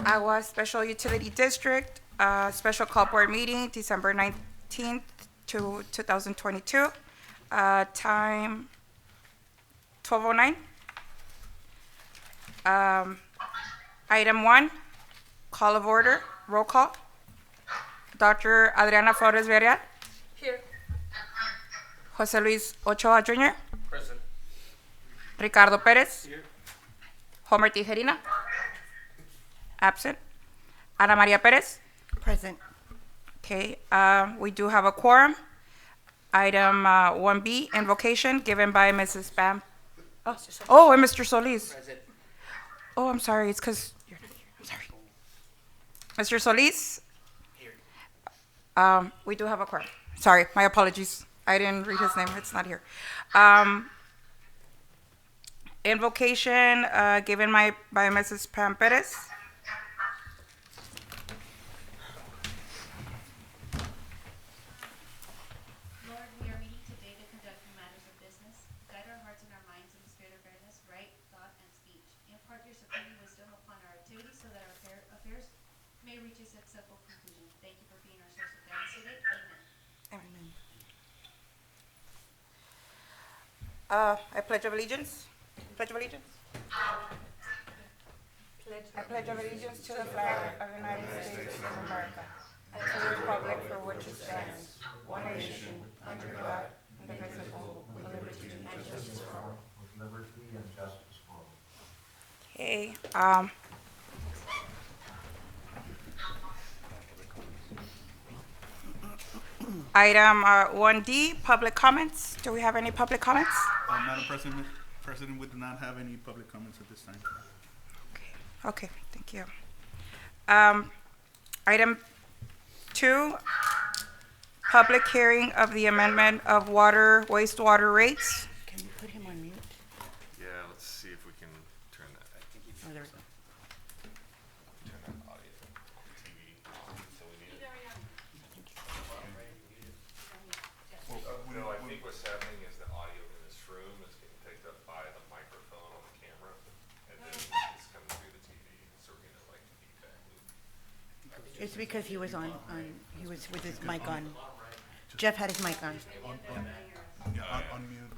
AGUA Special Utility District, special call board meeting, December 19th to 2022. Time 12:09. Item 1, call of order, roll call. Dr. Adriana Flores Villarreal. Here. Jose Luis Ochoa Jr. Present. Ricardo Perez. Here. Homer Tijerina. Absent. Ana Maria Perez. Present. Okay, we do have a quorum. Item 1B, invocation given by Mrs. Bam. Oh, and Mr. Solis. Present. Oh, I'm sorry, it's because you're not here. I'm sorry. Mr. Solis, Here. we do have a quorum. Sorry, my apologies. I didn't read his name, it's not here. Invocation given by Mrs. Pam Perez. Lord, we are meeting today to conduct the matters of business. Guide our hearts and our minds in the spirit of fairness, right thought, and speech. Impart your supreme wisdom upon our activities so that our affairs may reach a successful conclusion. Thank you for being our source of guidance today. Amen. Amen. I pledge of allegiance. Pledge of allegiance. I pledge of allegiance to the flag of the United States of America and to the republic for which it stands, one nation, under God, indivisible, with liberty and justice for all. Okay. Item 1D, public comments. Do we have any public comments? Madam President, we do not have any public comments at this time. Okay, thank you. Item 2, public hearing of the amendment of wastewater rates. Can you put him on mute? Yeah, let's see if we can turn that. Oh, there we go. Turn that audio TV so we need it. No, I think what's happening is the audio in this room is getting picked up by the microphone on the camera, and then it's coming through the TV, so we're gonna like feedback loop. It's because he was he was with his mic on. Jeff had his mic on. Yeah, unmute,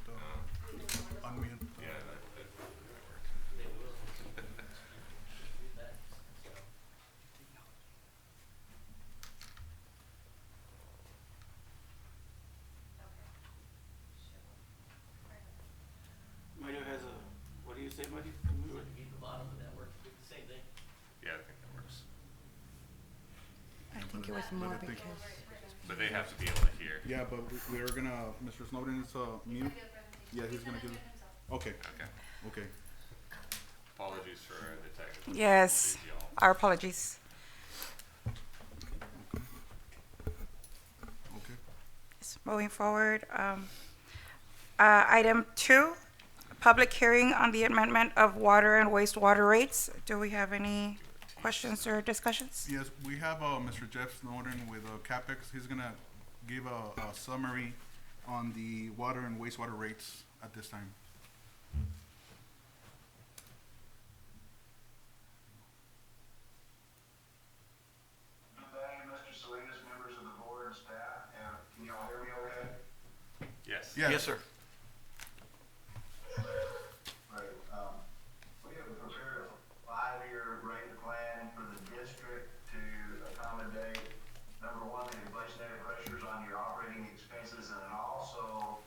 unmute. Yeah, that worked. Mario has a, what do you say, Mario? Keep the bottom of that works, do the same thing. Yeah, I think that works. I think it was more I think- because. But they have to be able to hear. Yeah, but we're gonna, Mr. Snowden is mute. Yeah, he's gonna give it. Okay, Okay. okay. Apologies for the technical. Yes, difficulties, y'all. our apologies. Okay. Moving forward, item 2, public hearing on the amendment of water and wastewater rates. Do we have any questions or discussions? Yes, we have Mr. Jeff Snowden with CAPEX. He's gonna give a summary on the water and wastewater rates at this time. Thank you, Mr. Salinas, members of the board and staff, and can you all hear me okay? Yes. Yes, sir. Right, we have prepared a 5-year rate plan for the district to accommodate, number one, the inflationary pressures on your operating expenses, and then also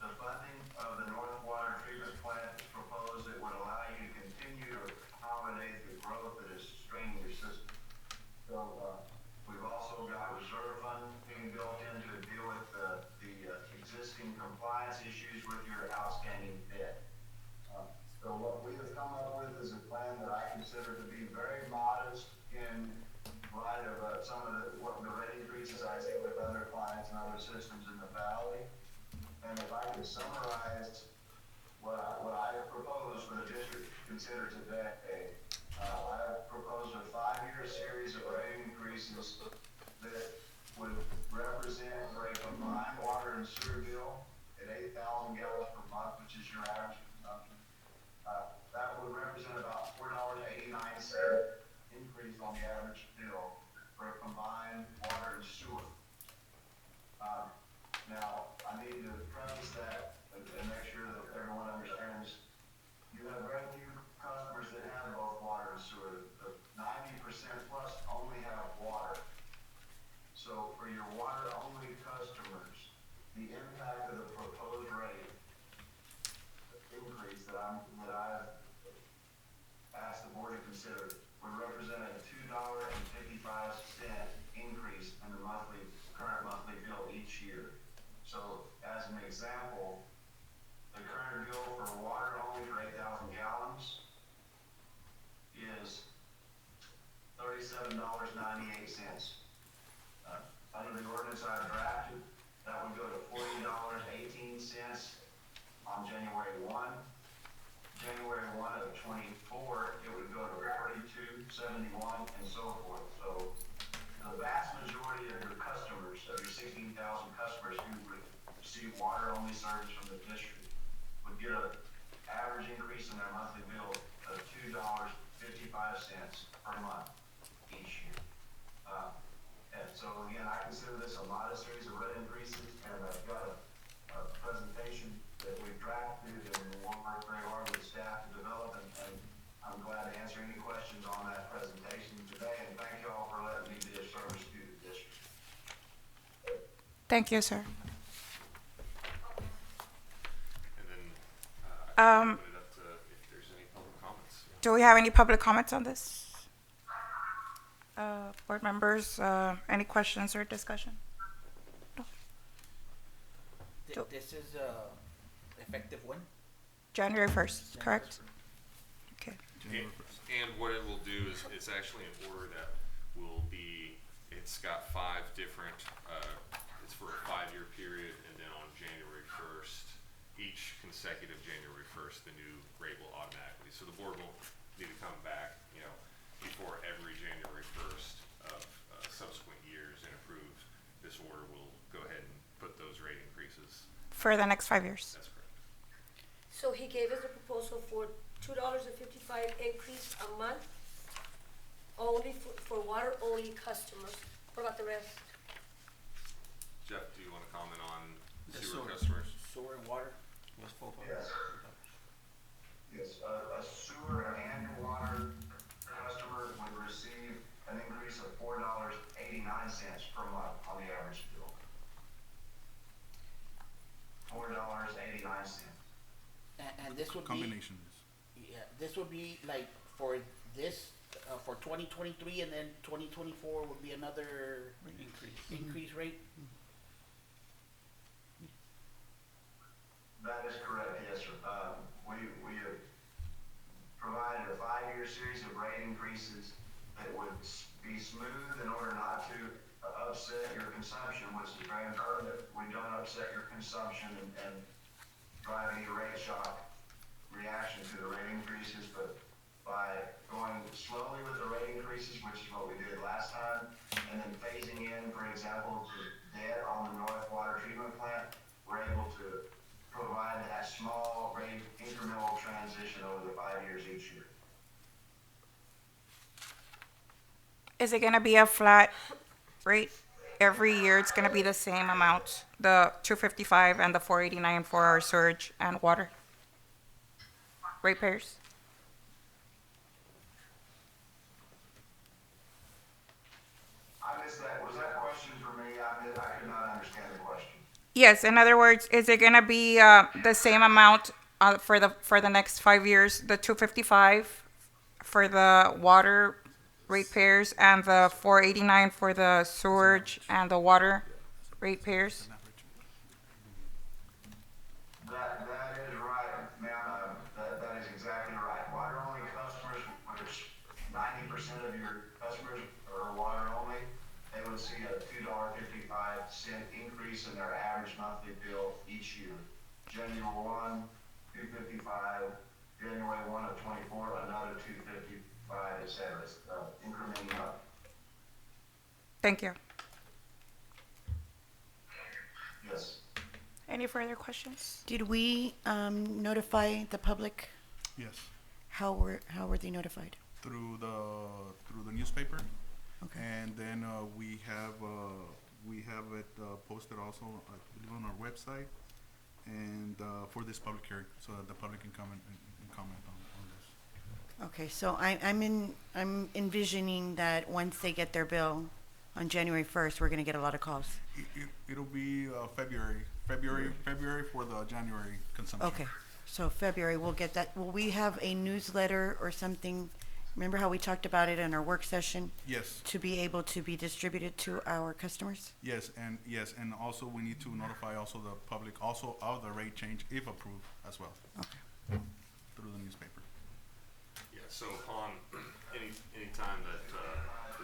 the funding of the North Water Treatment Plant proposed that would allow you to continue to accommodate the growth that is straining your system. So, we've also got reserve fund being built in to deal with the existing compliance issues with your outstanding debt. So what we have come up with is a plan that I consider to be very modest in light of some of the rate increases I see with other clients and other systems in the valley. And if I could summarize what I have proposed for the district to consider today, I have proposed a 5-year series of rate increases that would represent for a combined water and sewer bill at 8,000 gallons per month, which is your average consumption. That would represent about $4.89 increase on $47.98. Under the ordinance I drafted, that would go to $40.18 on January 1. January 1 of '24, it would go to $42.71 and so forth. So the vast majority of your customers, of your 16,000 customers who receive water-only service from the district, would get an average increase in their monthly bill of $2.55 per month each year. And so again, I consider this a modest series of rate increases, and I've got a presentation that we drafted and we'll work very hard with staff to develop, and I'm glad to answer any questions on that presentation today, and thank you all for letting me be of service to the district. Thank you, sir. And then, I can open it up to if there's any public comments. Do we have any public comments on this? Board members, any questions or discussion? No. This is effective when? January 1st, correct? Okay. And what it will do is, it's actually an order that will be, it's got 5 different, it's for a 5-year period, and then on January 1st, each consecutive January 1st, the new rate will automatically, so the board will need to come back, before every January 1st of subsequent years and approve this order. Will go ahead and put those rate increases. For the next 5 years. That's correct. So he gave us a proposal for $2.55 increase a month, only for water-only customers. What about the rest? Jeff, do you want to comment on The sewer sewer. customers? Sewer and water was $4. Yes. Yes, a sewer and water customer would receive an increase of $4.89 per month on the average bill. $4.89. And this would be, Combinations. yeah, this would be like for this, for 2023, and then 2024 would be another increase rate? That is correct, yes, sir. We have provided a 5-year series of rate increases that would be smooth in order not to upset your consumption, which is very important that we don't upset your consumption and drive any rate shock reaction to the rate increases. But by going slowly with the rate increases, which is what we did last time, and then phasing in, for example, to debt on the North Water Treatment Plant, we're able to provide that small rate incremental transition over the 5 years each year. Is it gonna be a flat rate? Every year it's gonna be the same amount, the $2.55 and the $4.89 for our sewage and water ratepayers? I missed that. Was that question for me? I could not understand the question. Yes, in other words, is it gonna be the same amount for the next 5 years, the $2.55 for the water ratepayers and the $4.89 for the sewage and the water ratepayers? That is right, ma'am. That is exactly right. Water-only customers, which 90% of your customers are water-only, they would see a $2.55 increase in their average monthly bill each year. January 1, $2.55. January 1 of '24, another $2.55, et cetera, incrementing up. Thank you. Yes. Any further questions? Did we notify the public? Yes, How were they notified? through the newspaper, Okay. and then we have it posted also, I believe, on our website, and for this public hearing, so that the public can come and comment on this. Okay, so I'm envisioning that once they get their bill on January 1st, we're gonna get a lot of calls. It'll be February for the January consumption. Okay, so February, we'll get that. Will we have a newsletter or something? Remember how we talked about it in our work session? Yes, To be able to be distributed to our customers? yes, and also we need to notify also the public also of the rate change if approved as well, Okay. through the newspaper. Yeah, so upon any time that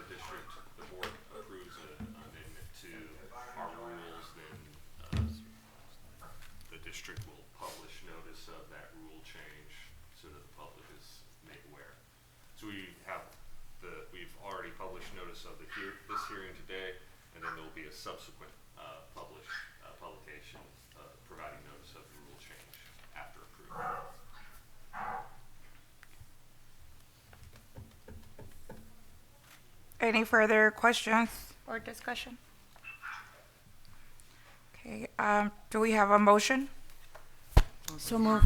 the district, the board approves an amendment to our rules, then the district will publish notice of that rule change so that the public is made aware. So we've already published notice of this hearing today, and then there will be a subsequent publication providing notice of the rule change after approval. Any further questions or discussion? Okay, do we have a motion? So move.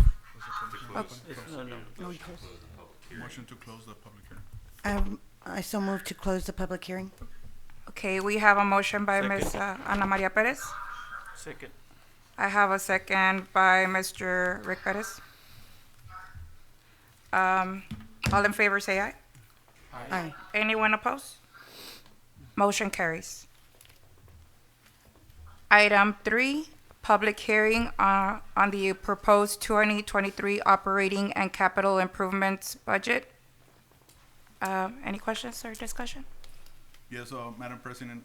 Motion to close the public hearing. I so move to close the public hearing. Okay, we have a motion by Ms. Ana Maria Perez. Second. I have a second by Mr. Rick Perez. All in favor, say aye. Aye. Anyone opposed? Motion carries. Item 3, public hearing on the proposed 2023 operating and capital improvements budget. Any questions or discussion? Yes, Madam President,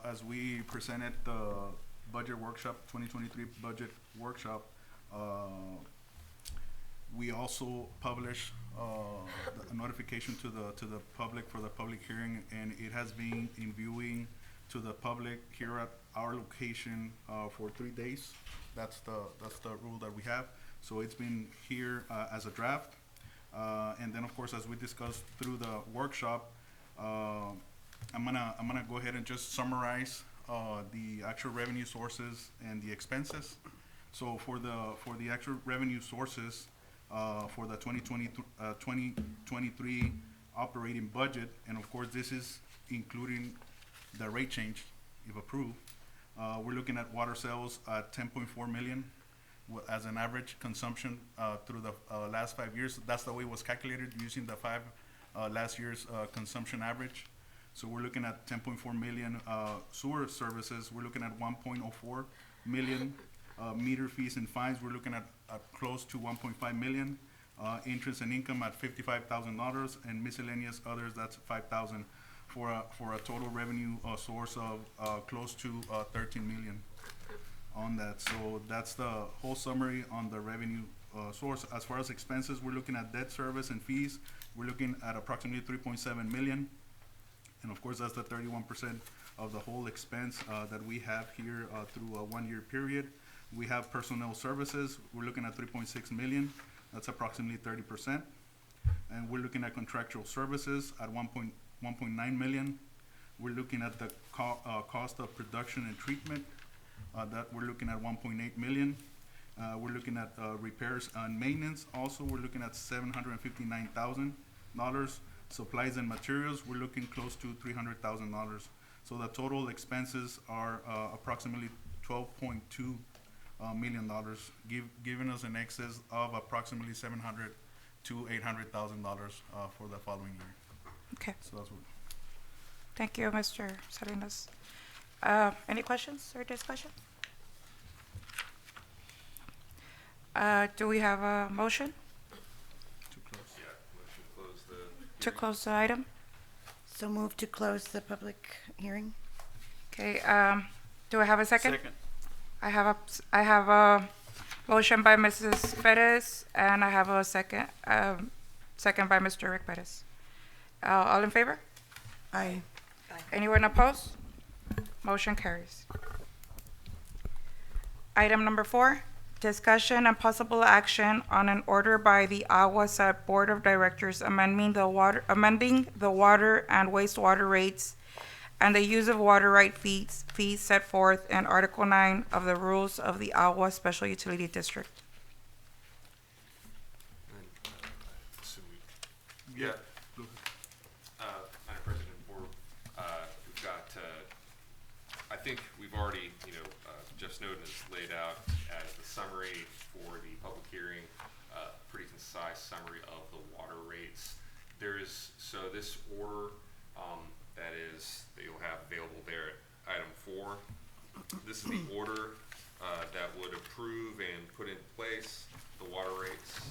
as we presented the budget workshop, 2023 budget workshop, we also published a notification to the public for the public hearing, and it has been in viewing to the public here at our location for 3 days. That's the rule that we have. So it's been here as a draft, and then of course, as we discussed through the workshop, I'm gonna go ahead and just summarize the actual revenue sources and the expenses. So for the actual revenue sources for the 2023 operating budget, and of course this is including the rate change if approved, we're looking at water sales at 10.4 million as an average consumption through the last 5 years. That's the way it was calculated using the last year's consumption average. So we're looking at 10.4 million sewer services. We're looking at 1.04 million meter fees and fines. We're looking at close to 1.5 million. Interest and income at $55,000, and miscellaneous others, that's 5,000, for a total revenue source of close to 13 million on that. So that's the whole summary on the revenue source. As far as expenses, we're looking at debt service and fees. We're looking at approximately 3.7 million. And of course, that's the 31% of the whole expense that we have here through a 1-year period. We have personnel services. We're looking at 3.6 million. That's approximately 30%. And we're looking at contractual services at 1.9 million. We're looking at the cost of production and treatment that we're looking at 1.8 million. We're looking at repairs and maintenance. Also, we're looking at $759,000. Supplies and materials, we're looking close to $300,000. So the total expenses are approximately $12.2 million, giving us an excess of approximately $700,000 to $800,000 for the following year. Okay, So that's what. thank you, Mr. Salinas. Any questions or discussion? Do we have a motion To close. Yeah, motion to close the to close the item? So move to close the public hearing. Okay, do I have a second? I have a motion by Mrs. Perez, and I have a second by Mr. Rick Perez. All in favor? Aye. Anyone opposed? Motion carries. Item number 4, discussion and possible action on an order by the AGUA Board of Directors amending the water and wastewater rates and the use of water right fees set forth in Article 9 of the rules of the AGUA Special Utility District. Yeah. Madam President, we've got, I think we've already, Jeff Snowden has laid out as the summary for the public hearing, pretty concise summary of the water rates. So this order, that you'll have available there at item 4. This is the order that would approve and put in place the water rates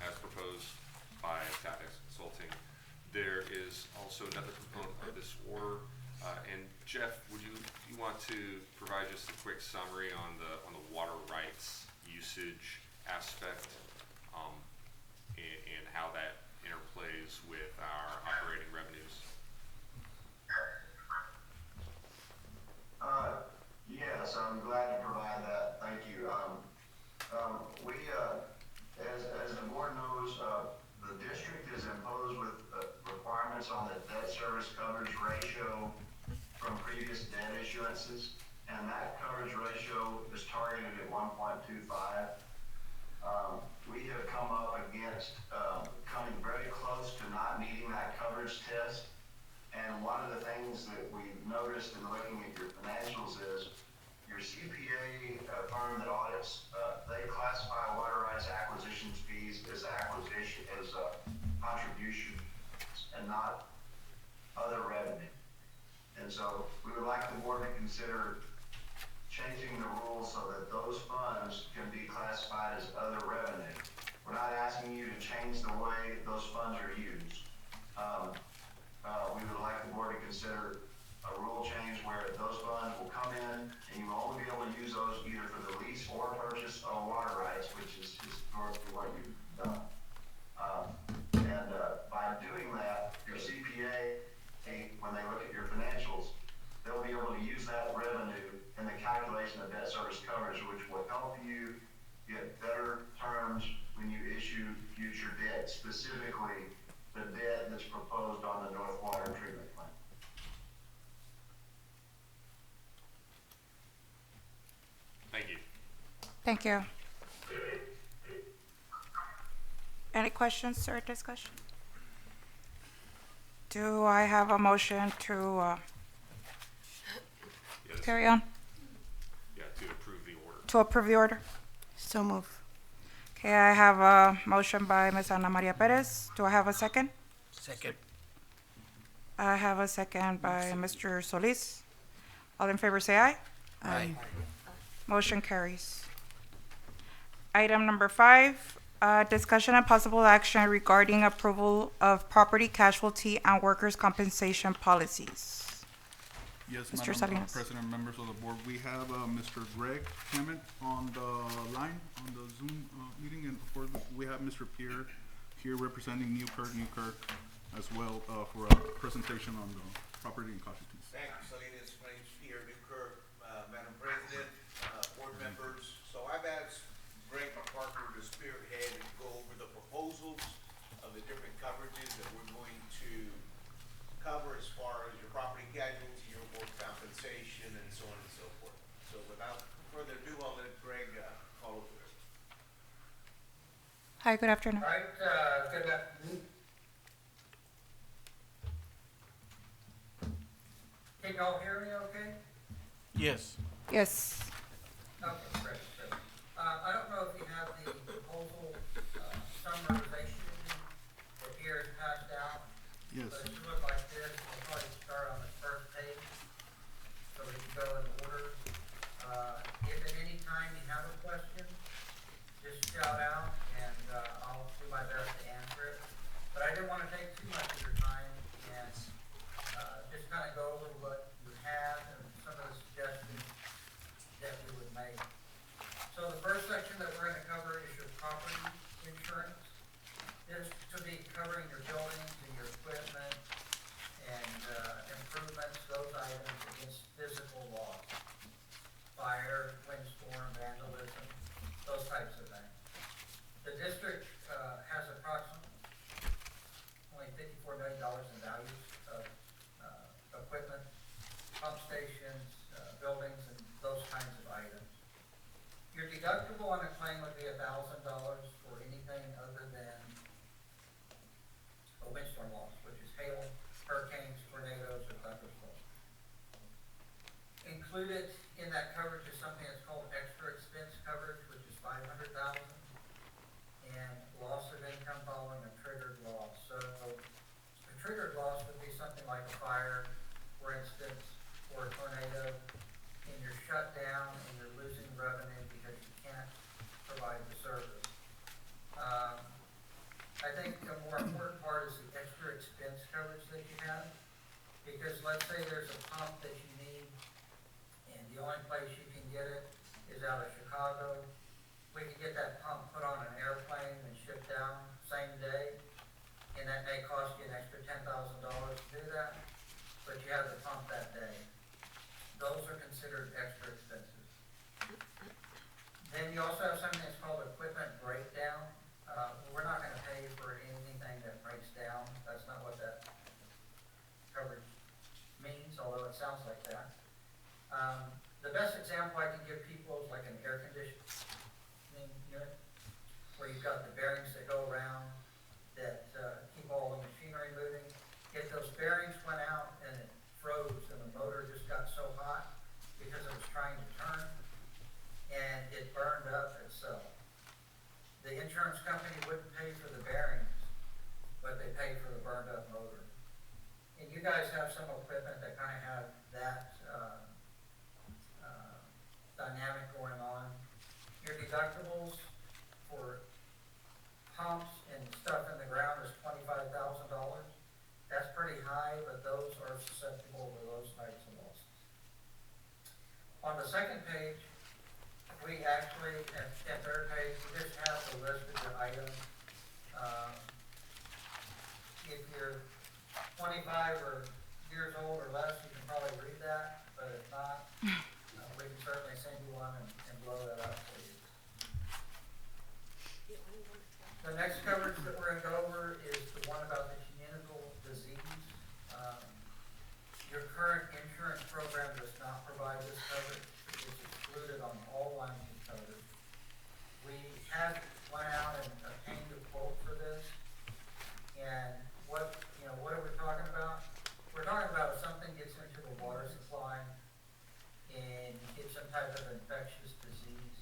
as proposed by Tax Consulting. There is also another component of this order, and Jeff, you want to provide just a quick summary on the water rights usage aspect, and how that interplays with our operating revenues? Yes, I'm glad to provide that. Thank you. We, as the board knows, the district is imposed with requirements on the debt service coverage ratio from previous debt issuances, and that coverage ratio is targeted at 1.25. We have come up against coming very close to not meeting that coverage test. And one of the things that we've noticed in looking at your financials is your CPA firm that audits, they classify water rights acquisitions fees as contributions and not other revenue. And so we would like the board to consider changing the rules so that those funds can be classified as other revenue. We're not asking you to change the way those funds are used. We would like the board to consider a rule change where those funds will come in and you will only be able to use those either for the lease or purchase of water rights, which is historically what you've done. By doing that, your CPA, when they look at your financials, they'll be able to use that revenue in the calculation of debt service coverage, which will help you get better terms when you issue future debt, specifically the debt that's proposed on the North Water Treatment Plant. Thank you. Thank you. Any questions or discussion? Do I have a motion to carry on? Yeah, to approve the order. To approve the order? So move. Okay, I have a motion by Ms. Ana Maria Perez. Do I have a second? Second. I have a second by Mr. Solis. All in favor say aye. Aye. Motion carries. Item number 5, discussion and possible action regarding approval of property casualty and workers' compensation policies. Yes, Mr. Madam Salinas. President, members of the board, we have Mr. Greg Clement on the line, on the Zoom meeting, and of course, we have Mr. Pierre here representing Newkirk as well for a presentation on the property and casualties. Thank you, Salinas. My name's Peter Newkirk, Madam President, board members. So I've asked Greg McParker to spearhead and go over the proposals of the different coverages that we're going to cover as far as your property casualty, your work compensation, and so on and so forth. So without further ado, I'll let Greg call over this. Hi, good afternoon. All right, good afternoon. Can y'all hear me okay? Yes. Yes. Okay, great. I don't know if you have the proposal summarization that here is passed out. Yes. But it should look like this. We'll probably start on the first page so we can go in order. If at any time you have a question, just shout out and I'll do my best to answer it. But I didn't want to take too much of your time and just kind of go over what you have and some of the suggestions that we would make. So the first section that we're going to cover is your property insurance. This should be covering your buildings and your equipment and improvements, those items against physical loss, fire, windstorm, vandalism, those types of things. The district has approximately $54 million in values of equipment, pump stations, buildings, and those kinds of items. Your deductible on a claim would be $1,000 for anything other than a windstorm loss, which is hail, hurricanes, tornadoes, or thunderstorms. Included in that coverage is something that's called extra expense coverage, which is $500,000, and loss of income following a triggered loss. So a triggered loss would be something like a fire, for instance, or a tornado, and you're shut down and you're losing revenue because you can't provide the service. I think the more important part is the extra expense Because let's say there's a pump that you need, and the only place you can get it is out of Chicago. We can get that pump put on an airplane and shipped down same day, and that may cost you an extra $10,000 to do that, but you have the pump that day. Those are considered extra expenses. Then you also have something that's called equipment breakdown. We're not gonna pay for anything that breaks down. That's not what that coverage means, although it sounds like that. The best example I can give people is like an air conditioning unit, where you've got the bearings that go around that keep all the machinery moving. If those bearings went out and it froze and the motor just got so hot because it was trying to turn and it burned up itself, the insurance company wouldn't pay for the bearings, but they pay for the burned up motor. And you guys have some equipment that kind of have that dynamic going on. Your deductibles for pumps and stuff in the ground is $25,000. That's pretty high, but those are susceptible to those types of losses. On the second page, we actually, and third page, we just have the list of your items. If you're 25 or years old or less, you can probably read that, but if not, we can certainly send you one and blow that up for you. The next coverage that we're gonna go over is the one about the communicable disease. Your current insurance program does not provide this coverage. It's excluded on all lines of coverage. We had went out and obtained a quote for this, and what are we talking about? We're talking about if something gets into the water supply and you get some type of infectious disease.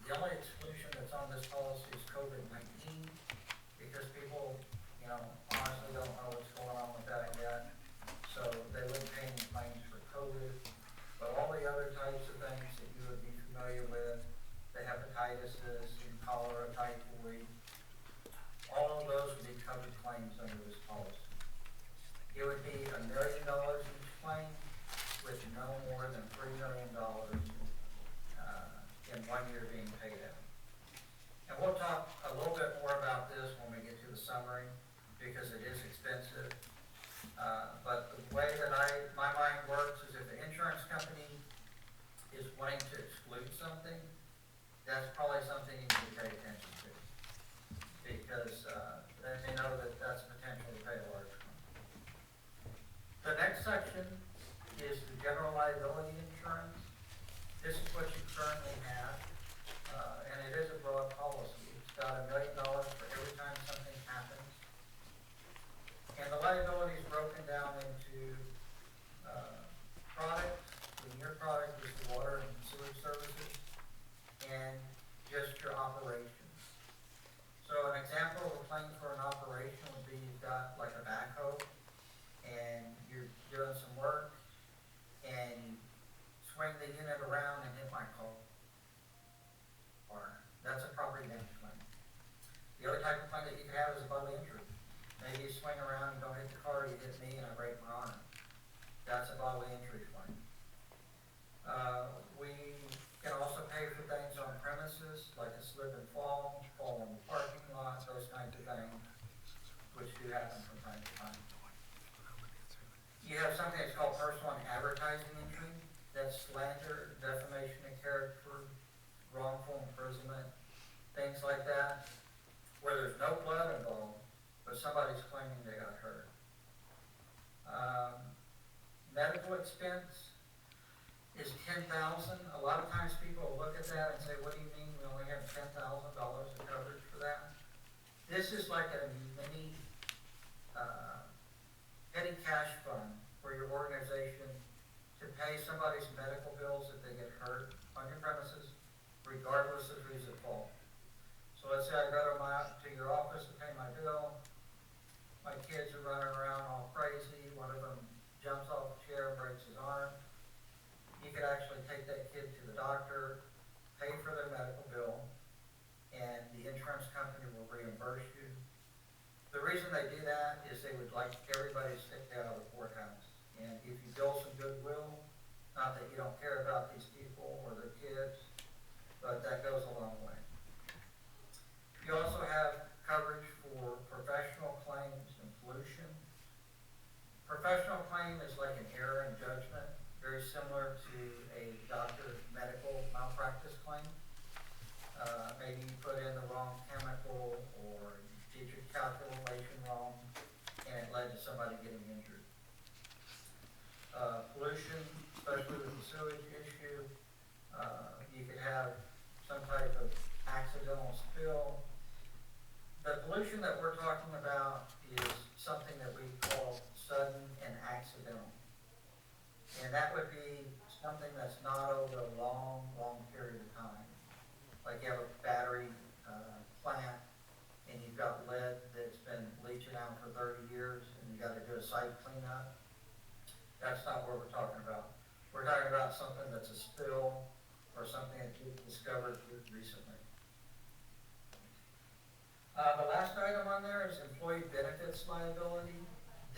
The only exclusion that's on this policy is COVID-19, because people, honestly don't know what's going on with that yet. So they wouldn't pay any claims for COVID. But all the other types of things that you would be familiar with, the hepatitises, and cholera, typhoid, all of those would be covered claims under this policy. It would be $1 million each claim, with no more than $3 million in 1 year being paid out. And we'll talk a little bit more about this when we get to the summary, because it is expensive. But the way that my mind works is if the insurance company is wanting to exclude something, that's probably something you need to pay attention to, because they know that that's potential to pay a large claim. The next section is the general liability insurance. This is what you currently have, and it is a broad policy. It's got $1 million for every time something happens. And the liability is broken down into products, when your product is the water and sewage services, and just your operations. So an example of a claim for an operation would be you've got like a backhoe, and you're doing some work, and you swing the unit around and hit my car. That's a property damage claim. The other type of claim that you could have is a bodily injury. Maybe you swing around and don't hit the car, you hit me and I break my arm. That's a bodily injury claim. We can also pay for things on premises, like a slip and fall in the parking lot, those kinds of things, which do happen from time to time. You have something that's called personal and advertising injury. That's slander, defamation of character, wrongful imprisonment, things like that, where there's no blood involved, but somebody's claiming they got hurt. Medical expense is $10,000. A lot of times people will look at that and say, what do you mean we only have $10,000 of coverage for that? This is like a mini petty cash fund for your organization to pay somebody's medical bills if they get hurt on your premises, regardless of who's at fault. So let's say I go to your office to pay my bill. My kids are running around all crazy. One of them jumps off the chair and breaks his arm. You could actually take that kid to the doctor, pay for their medical bill, and the insurance company will reimburse you. The reason they do that is they would like everybody to stick out of the courthouse. And if you build some goodwill, not that you don't care about these people or their kids, but that goes a long way. You also have coverage for professional claims and pollution. Professional claim is like an error in judgment, very similar to a doctor's medical malpractice claim. Maybe you put in the wrong chemical or you did your calculation wrong and it led to somebody getting injured. Pollution, especially with the sewage issue, you could have some type of accidental spill. The pollution that we're talking about is something that we call sudden and accidental. And that would be something that's not over a long, long period of time. Like you have a battery plant and you've got lead that's been leaching out for 30 years and you got to do a site cleanup. That's not what we're talking about. We're talking about something that's a spill or something that we discovered recently. The last item on there is employee benefits liability.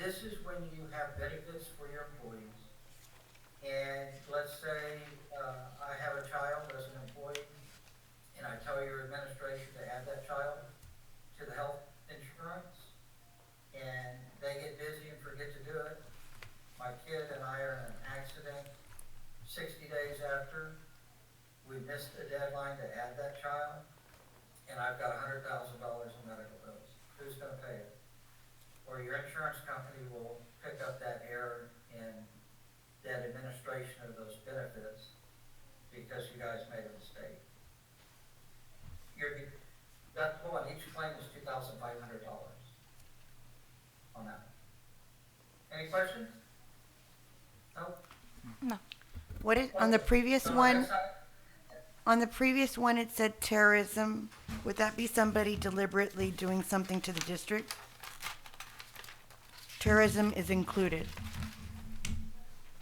This is when you have benefits for your employees. And let's say I have a child as an employee and I tell your administration to add that child to the health insurance and they get busy and forget to do it. My kid and I are in an accident 60 days after we missed the deadline to add that child and I've got $100,000 in medical bills. Who's going to pay it? Or your insurance company will pick up that error in that administration of those benefits because you guys made a mistake. Your deductible on each claim is $2,500 on that. Any questions? No? No. What is, on the previous So one, next item. on the previous one, it said terrorism. Would that be somebody deliberately doing something to the district? Terrorism is included.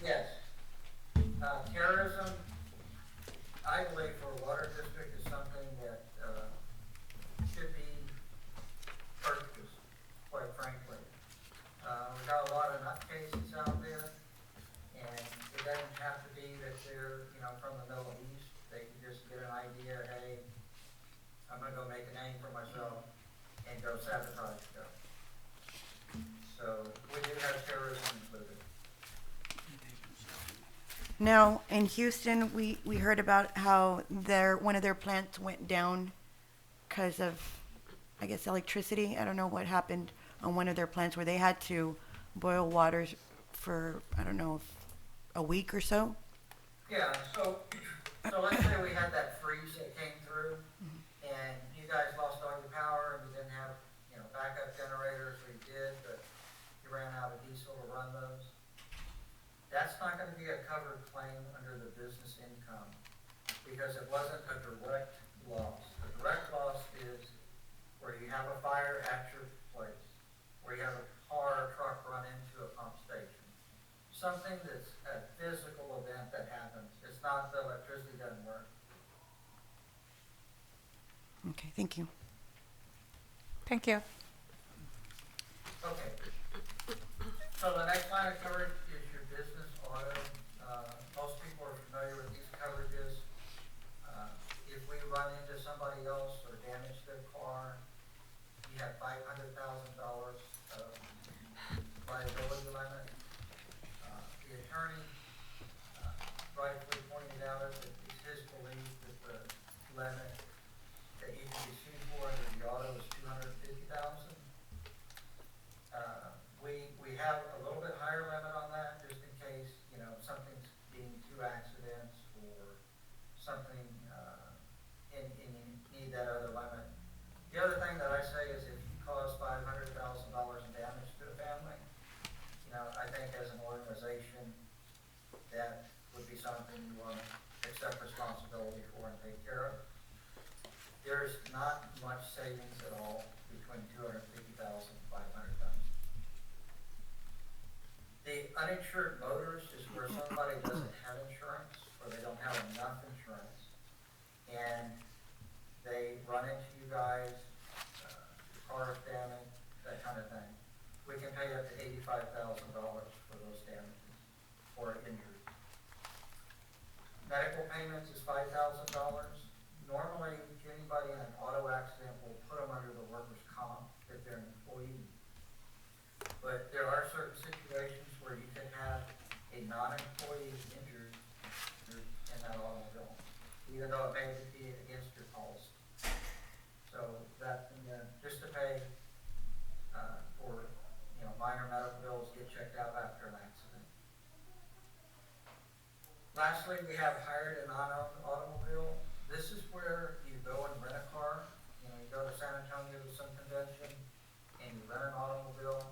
Yes. Terrorism, I believe for a water district is something that should be purchased, quite frankly. We've got a lot of nutcases out there, and it doesn't have to be that they're, from the Middle East. They can just get an idea, hey, I'm gonna go make a name for myself and go sabotage stuff. So we do have terrorism included. Now, in Houston, we heard about how one of their plants went down because of, I guess, electricity. I don't know what happened on one of their plants where they had to boil water for, I don't know, a week or so. Yeah, so let's say we had that freeze that came through, and you guys lost all your power, and you didn't have, backup generators, or you did, but you ran out of diesel to run those. That's not gonna be a covered claim under the business income, because it wasn't a direct loss. A direct loss is where you have a fire at your place, where you have a car or truck run into a pump station. Something that's a physical event that happens. It's not the electricity doesn't work. Okay, thank you. Thank you. Okay. So the next line of coverage is your business auto. Most people are familiar with these coverages. If we run into somebody else or damage their car, you have $500,000 of liability limit. The attorney rightfully pointed out that it's his belief that the limit that you can be sued for under the auto is $250,000. We have a little bit higher limit on that just in case, something's being two accidents or something, and you need that other limit. The other thing that I say is if you cause $500,000 in damage to a family, I think as an organization, that would be something you want to accept responsibility for and take care of. There's not much savings at all between $250,000 and $500,000. The uninsured motorist is where somebody doesn't have insurance or they don't have enough insurance and they run into you guys, car damage, that kind of thing. We can pay up to $85,000 for those damages. or injury. Medical payments is $5,000. Normally, anybody in an auto accident will put them under the workers' comp if they're an employee. But there are certain situations where you can have a non-employee injured in that automobile, even though it may be against your policy. So that, just to pay for, minor medical bills, get checked out after an accident. Lastly, we have hired and non-owned automobile. This is where you go and rent a car. You go to San Antonio to some convention and you rent an automobile.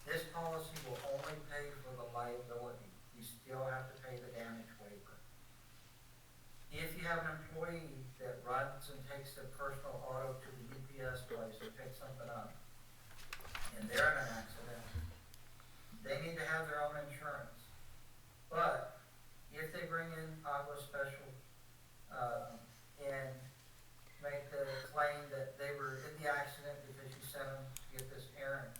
This policy will only pay for the liability. You still have to pay the damage waiver. If you have an employee that runs and takes their personal auto to the UPS place or picks something up, and they're in an accident, they need to have their own insurance. But if they bring in AGUA Special and make the claim that they were in the accident because you sent them to get this errand,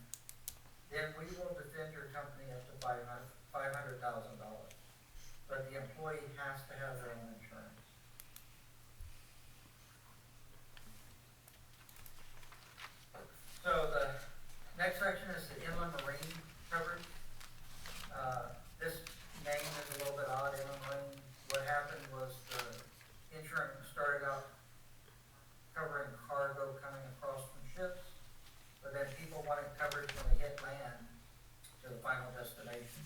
then we will defend your company up to $500,000. But the employee has to have their own insurance. So the next section is the inland marine coverage. This name is a little bit odd, inland marine. What happened was the insurance started out covering cargo coming across from ships, but then people wanted coverage when they hit land to the final destination.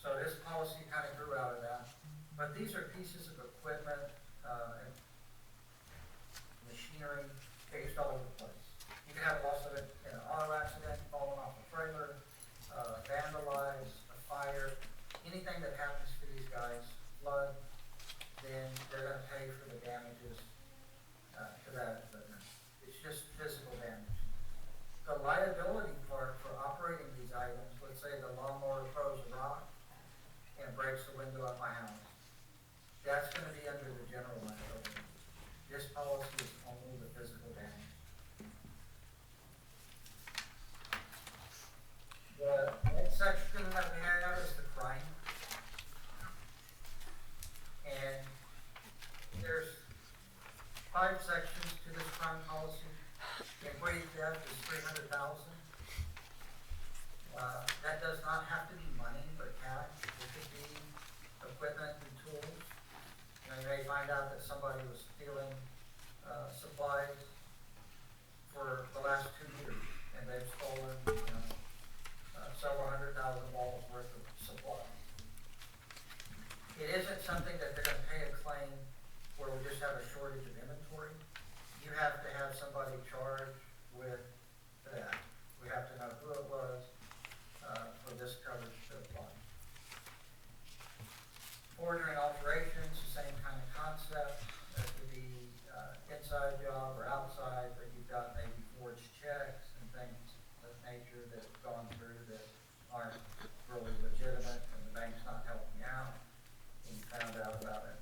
So this policy kind of grew out of that. But these are pieces of equipment and machinery based all over the place. You can have loss of it in an auto accident, falling off a trailer, vandalized, a fire, anything that happens to these guys, flood, then they're going to pay for the damages to that equipment. It's just physical damage. The liability part for operating these items, let's say the lawnmower throws a rock and breaks the window of my house, that's going to be under the general liability. This policy is only the physical damage. The next section that we have is the crime. And there's 5 sections to this crime policy. Employee theft is $300,000. That does not have to be money or cash. It could be equipment and tools. You may find out that somebody was stealing supplies for the last 2 years, and they've stolen several $100,000 worth of supplies. It isn't something that they're going to pay a claim where we just have a shortage of inventory. You have to have somebody charged with that. We have to know who it was for this coverage to apply. Forgery and alterations, the same kind of concept. That could be inside job or outside, but you've got maybe forged checks and things of that nature that have gone through that aren't really legitimate and the bank's not helping you out, and you found out about it.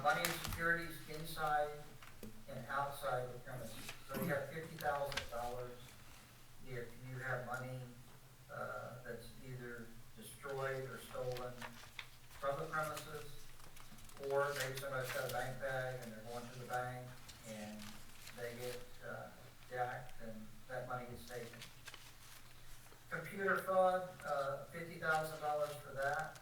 Money and securities inside and outside the premises. So you have $50,000 if you have money that's either destroyed or stolen from the premises, or maybe somebody's got a bank bag and they're going to the bank and they get jacked and that money gets taken. Computer fraud, $50,000 for that.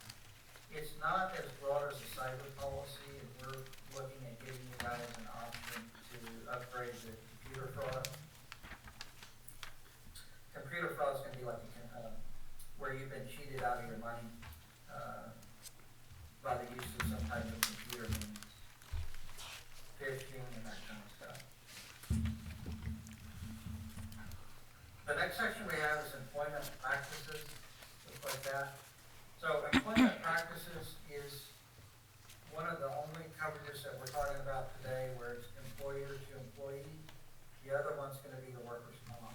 It's not as broad as a cyber policy, and we're looking at giving you guys an option to upgrade the computer fraud. Computer fraud is going to be like where you've been cheated out of your money by the use of some type of computer means, phishing and that kind of stuff. The next section we have is employment practices, just like that. So employment practices is one of the only coverages that we're talking about today where it's employer to employee. The other one's going to be the workers' comp.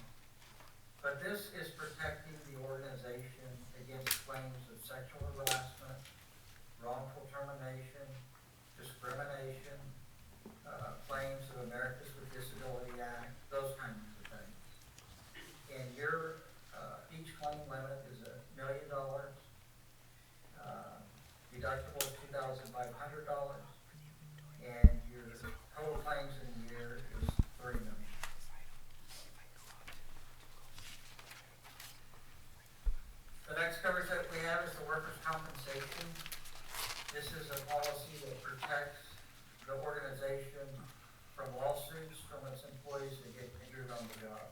But this is protecting the organization against claims of sexual harassment, wrongful termination, discrimination, claims of Americans with Disability Act, those kinds of things. And your each claim limit is $1 million. workers' compensation. This is a policy that protects the organization from lawsuits from its employees that get injured on the job.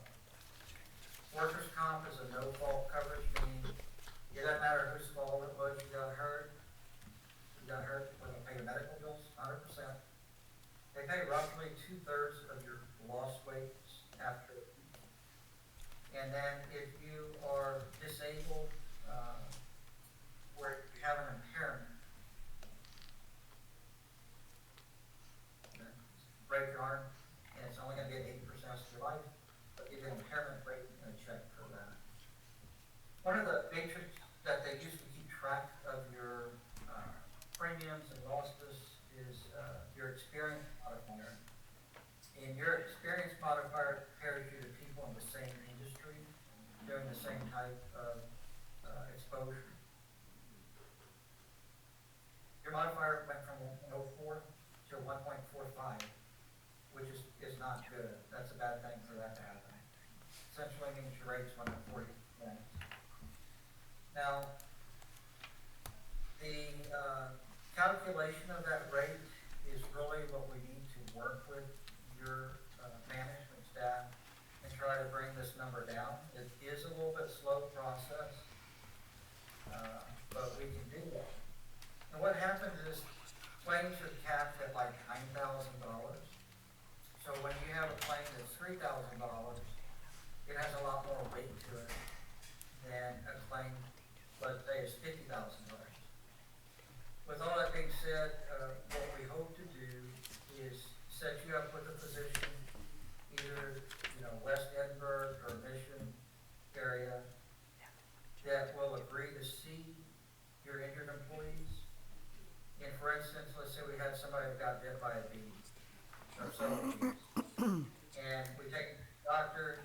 Workers' comp is a no-fault coverage, meaning it doesn't matter whose fault it was you got hurt. You got hurt, we're gonna pay your medical bills, 100%. They pay roughly 2/3 of your lost wages after. And then if you are disabled, where you have an impairment, break your arm, and it's only gonna be at 80% of your life, but you get an impairment rate and a check for that. One of the matrices that they use to keep track of your premiums and losses is your experience modifier. And your experience modifier compares you to people in the same industry doing the same type of exposure. Your modifier went from 1.04 to 1.45, which is not good. That's a bad thing for that to happen. Essentially means your rates went up 40 points. Now, the calculation of that rate is really what we need to work with your management staff and try to bring this number down. It is a little bit slow process, but we can do that. And what happens is claims are capped at like $9,000. So when you have a claim that's $3,000, it has a lot more weight to it than a claim, let's say, is $50,000. With all that being said, what we hope to do is set you up with a physician, either West Edinburgh or Mission area, that will agree to see your injured employees. And for instance, let's say we had somebody that got bit by a bee or so, and we take the doctor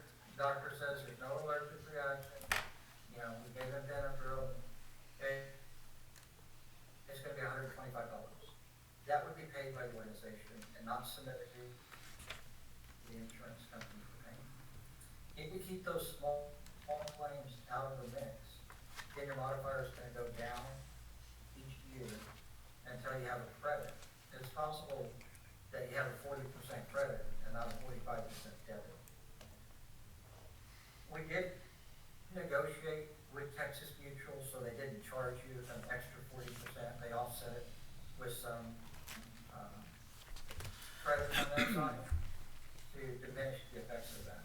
says there's no allergic reaction, we gave them Benadryl, and it's going to be $125. That would be paid by the organization and not submitted to the insurance company for paying. If we keep those small claims out of the mix, then your modifier is going to go down each year until you have a credit. It's possible that you have a 40% credit and not a 45% debit. We did negotiate with Texas Mutual, so they didn't charge you an extra 40%. They offset it with some credit on that side to diminish the effects of that.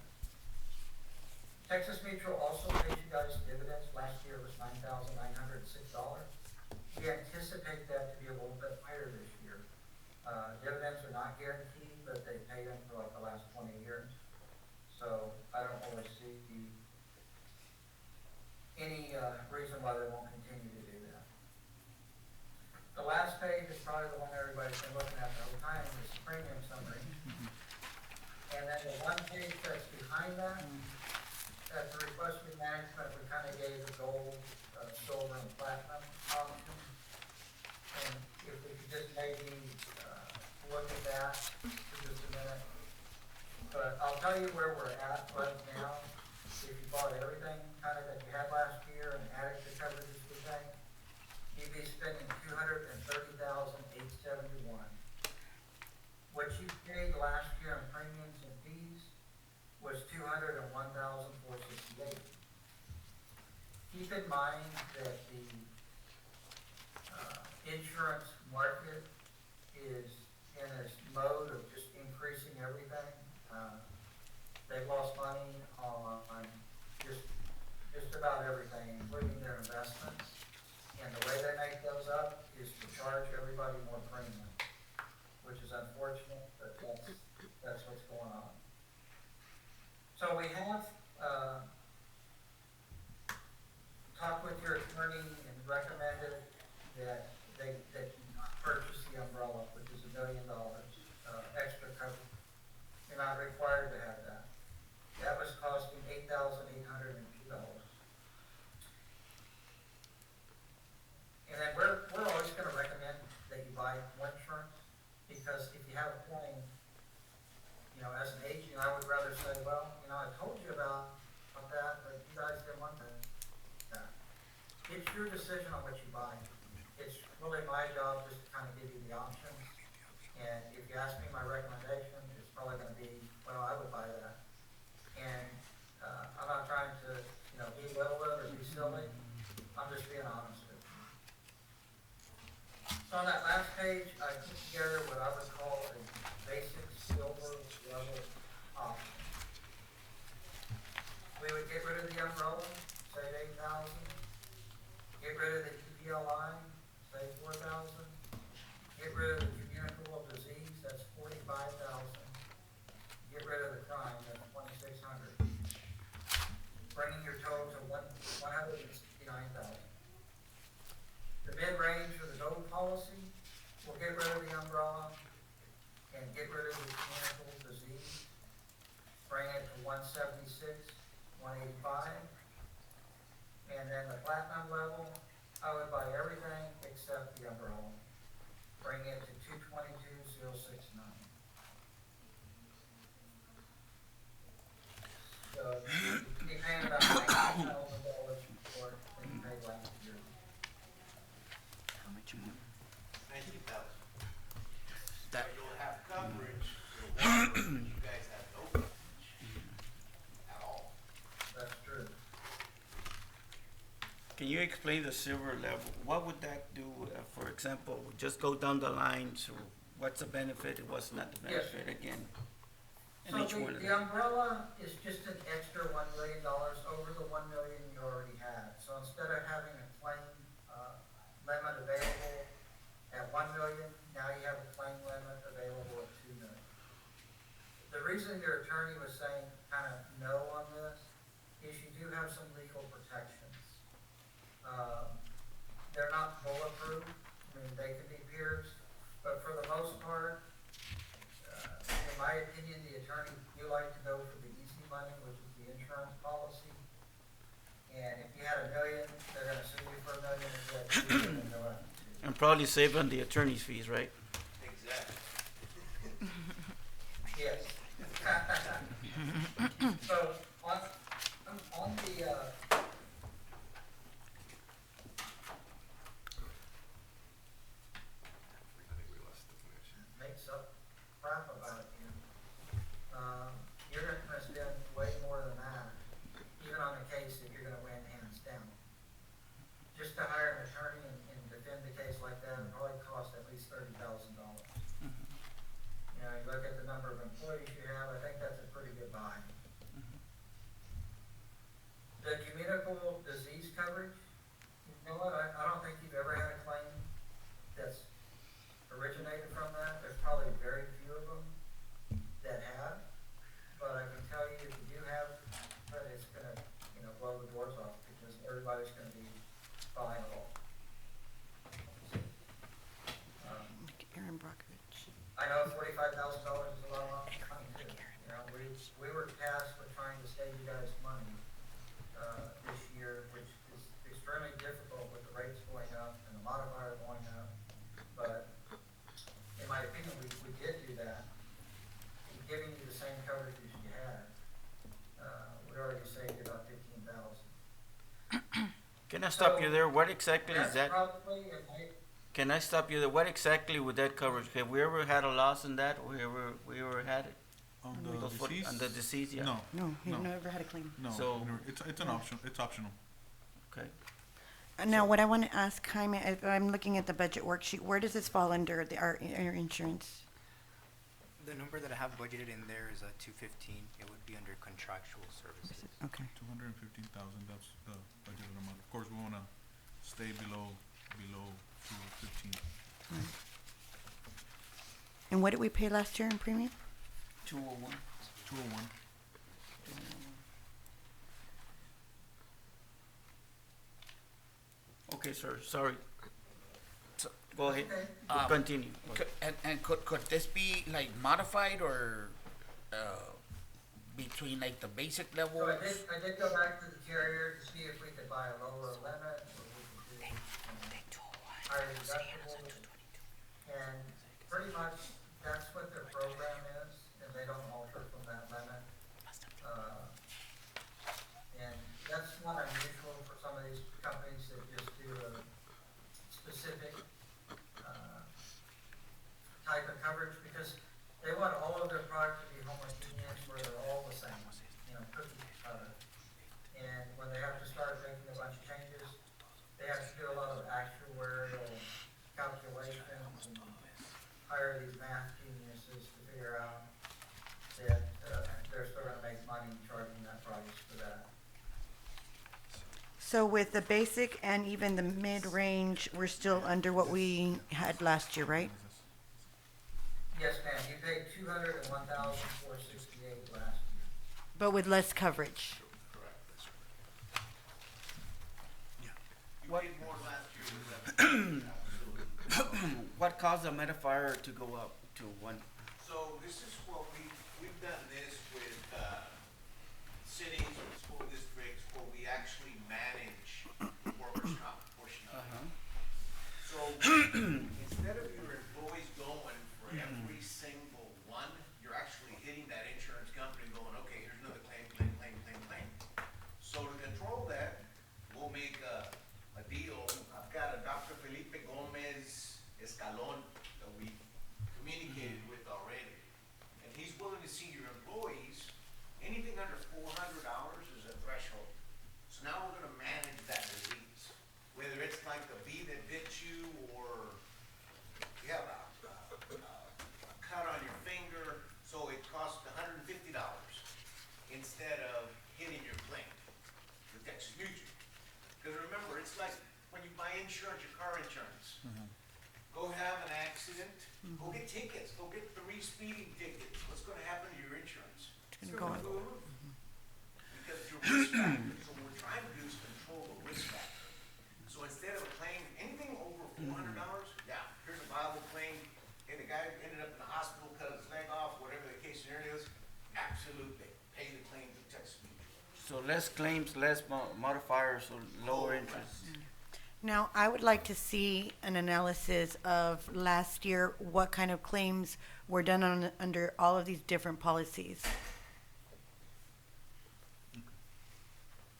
Texas Mutual also paid you guys dividends. Last year it was $9,906. We anticipate that to be a little bit higher this year. Dividends are not guaranteed, but they pay them for like the last 20 years. So I don't really see any reason why they won't continue to do that. The last page is probably the one everybody's been looking at the whole time, is the premium summary. And then the one page that's behind that, at the request of management, we kind of gave the gold, silver, and platinum option. And if we could just maybe look at that for just a minute. But I'll tell you where we're at right now. If you bought everything kind of that you had last year and added the coverages we pay, you'd be spending $230,871. What you paid last year in premiums and fees was $201,468. Keep in mind that the insurance market is in this mode of just increasing everything. They've lost money on just about everything, including their investments. And the way they make those up is to charge everybody more premium, which is unfortunate, but that's what's going on. So we have talked with your attorney and recommended that you not purchase the umbrella, which is $1 million extra coverage. You're not required to have that. That was costing $8,802. And then we're always going to recommend that you buy one insurance, because if you have a claim, as an agent, I would rather say, well, I told you about that, but you guys didn't want that. it's your decision on what you buy. It's really my job just to kind of give you the options. And if you ask me my recommendation, it's probably gonna be, well, I would buy that. And, I'm not trying to, belittle it or be silly. I'm just being honest with you. So on that last page, I put together what I would call a basic silver level option. We would get rid of the umbrella, save 8,000. Get rid of the EPLI, save 4,000. Get rid of the communicable disease, that's 45,000. Get rid of the crime, that's 2,600. Bringing your total to 169,000. The mid-range for the gold policy, we'll get rid of the umbrella and get rid of the communicable disease. Bring it to 176, 185. And then the platinum level, I would buy everything except the umbrella. Bring it to 222,069. So you'd be paying about $19,000 for it than you paid last year. How much? 90,000. That, So you'll have coverage, for water, you guys have no coverage at all. That's true. can you explain the silver level? What would that do, for example, just go down the line, so what's the benefit, what's not the Yes. benefit again? So And each one of the them. umbrella is just an extra $1 million over the $1 million you already had. So instead of having a claim, limit available at $1 million, now you have a claim limit available at $2 million. The reason your attorney was saying kind of no on this is you do have some legal protections. They're not bulletproof, I mean, they can be pierced, but for the most part, in my opinion, the attorney, you like to go for the easy money, which is the insurance policy. And if you had $1 million, they're gonna sue you for $1 million, if you had $2 million, they'll have to sue you. And probably save on the attorney's fees, right? Exactly. Yes. So, on the, I think we lost the connection. makes up crap about it, you're gonna spend way more than that, even on a case that you're gonna win hands down. Just to hire an attorney and defend a case like that would probably cost at least $30,000. You look at the number of employees you have, I think that's a pretty good buy. The communicable disease coverage, you know what, I don't think you've ever had a claim that's originated from that. There's probably very few of them that have, but I can tell you if you do have, but it's gonna, blow the doors off because everybody's gonna be buying it all. Aaron Brockovich. I know $45,000 is a lot of money too. We were tasked with trying to save you guys money, this year, which is extremely difficult with the rates going up and the modifier going up. But in my opinion, we did do that. Giving you the same coverage as you had, we already saved you about $15,000. Can I stop you there? What exactly is That's that? probably, in my Can I stop you there? What exactly would that cover? Have we ever had a loss in that? We ever had it? On Those the foot- disease? On the disease, yeah. No, No, he No. never had a claim. no, So- it's an option, it's optional. Okay. Now, what I want to ask Jaime, if I'm looking at the budget worksheet, where does this fall under our insurance? The number that I have budgeted in there is 215. It would be under contractual services. Okay. 215,000, that's the budgeted amount. Of course, we wanna stay below 215. And what did we pay last year in premium? 201. 201. Okay, sir, sorry. Go ahead, Um, continue. And could this be like modified or, between like the basic So level? I did go back to the carrier to see if we could buy a lower limit, or we could do higher deductibles. And pretty much, that's what their program is, and they don't alter from that limit. And that's not unusual for some of these companies that just hire these math geniuses to figure out that, they're still gonna make money charging that price for that. So with the basic and even the mid-range, we're still under what we had last year, right? Yes, ma'am, you paid 201,468 last year. But with less coverage. You What- paid more last year than that. What caused the modifier to go up to one? So this is what we've done this with, cities or school districts where we actually manage the workers' comp portion of it. So instead of your employees going for every single one, you're actually hitting that insurance company and going, okay, here's another claim. So to control that, we'll make a deal. I've got a Dr. Felipe Gomez Escalon that we communicated with already. And he's willing to see your employees, anything under $400 is a threshold. So now we're gonna manage that disease, whether it's like the bee that bit you or you have a cut on your finger, so it costs $150 instead of hitting your claim with Texas Mutual. Because remember, it's like when you buy insurance, your car insurance. Go have an accident, go get tickets, go get 3 speeding tickets. What's gonna happen to your insurance? It's gonna go up. go to the roof. Because your risk factor, so what we're trying to do is control the risk factor. So instead of a claim, anything over $400, yeah, here's a viable claim, and the guy ended up in the hospital, cut his leg off, whatever the case scenario is, absolutely, pay the claim to Texas Mutual. So less claims, less modifiers, so lower interest. Now, I would like to see an analysis of last year, what kind of claims were done under all of these different policies.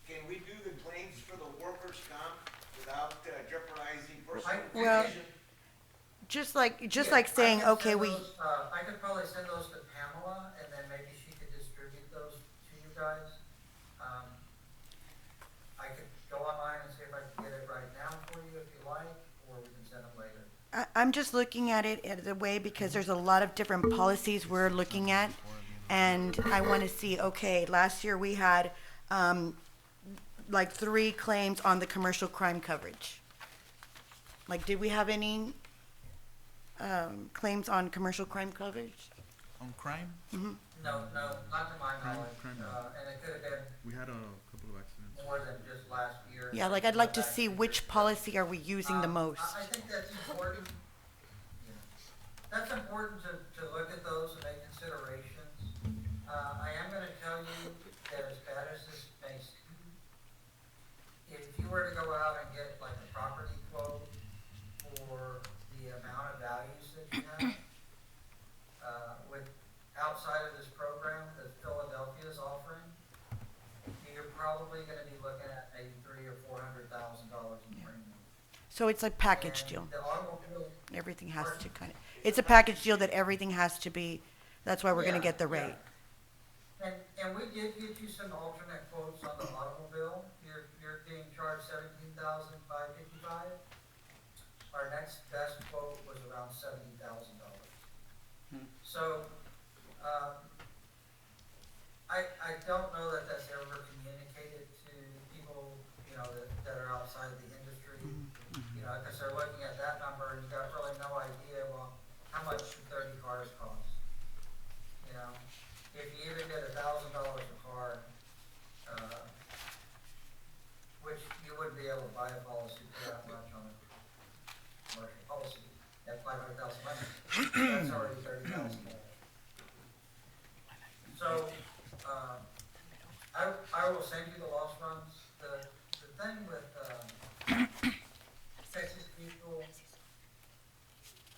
Can we do the claims for the workers' comp without jeopardizing personal Well, protection? just like Yeah, saying, I could okay, send we, those, I could probably send those to Pamela, and then maybe she could distribute those to you guys. I could go online and see if I can get it right now for you if you like, or we can send them later. I'm just looking at it as a way because there's a lot of different policies we're looking at. And I want to see, okay, last year we had, like 3 claims on the commercial crime coverage. Like, did we have any, claims on commercial crime coverage? On crime, No, not to my knowledge, crime. and it could have been we had a couple of accidents. more than just last year. Yeah, like I'd like to see which policy are we using the most. I think that's important. That's important to look at those and make considerations. I am gonna tell you that as bad as this may seem, if you were to go out and get like a property quote for the amount of values that you have, with outside of this program that Philadelphia is offering, you're probably gonna be looking at maybe $300,000 or $400,000 in premium. So it's a package And deal. the automobile, Everything has to kind of, it's a package deal that everything has to be, that's why we're gonna Yeah, get the yeah. rate. and we did get you some alternate quotes on the automobile. You're being charged $17,555. Our next best quote was around $70,000. So, I don't know that that's ever communicated to people, you know, that are outside the industry. You know, because they're looking at that number and you got really no idea, well, how much should 30 cars cost? You know, if you even did $1,000 a car, which you wouldn't be able to buy a policy for that much on a commercial policy at $500,000, that's already $30,000. So, I will send you the loss runs. The thing with, Texas Mutual,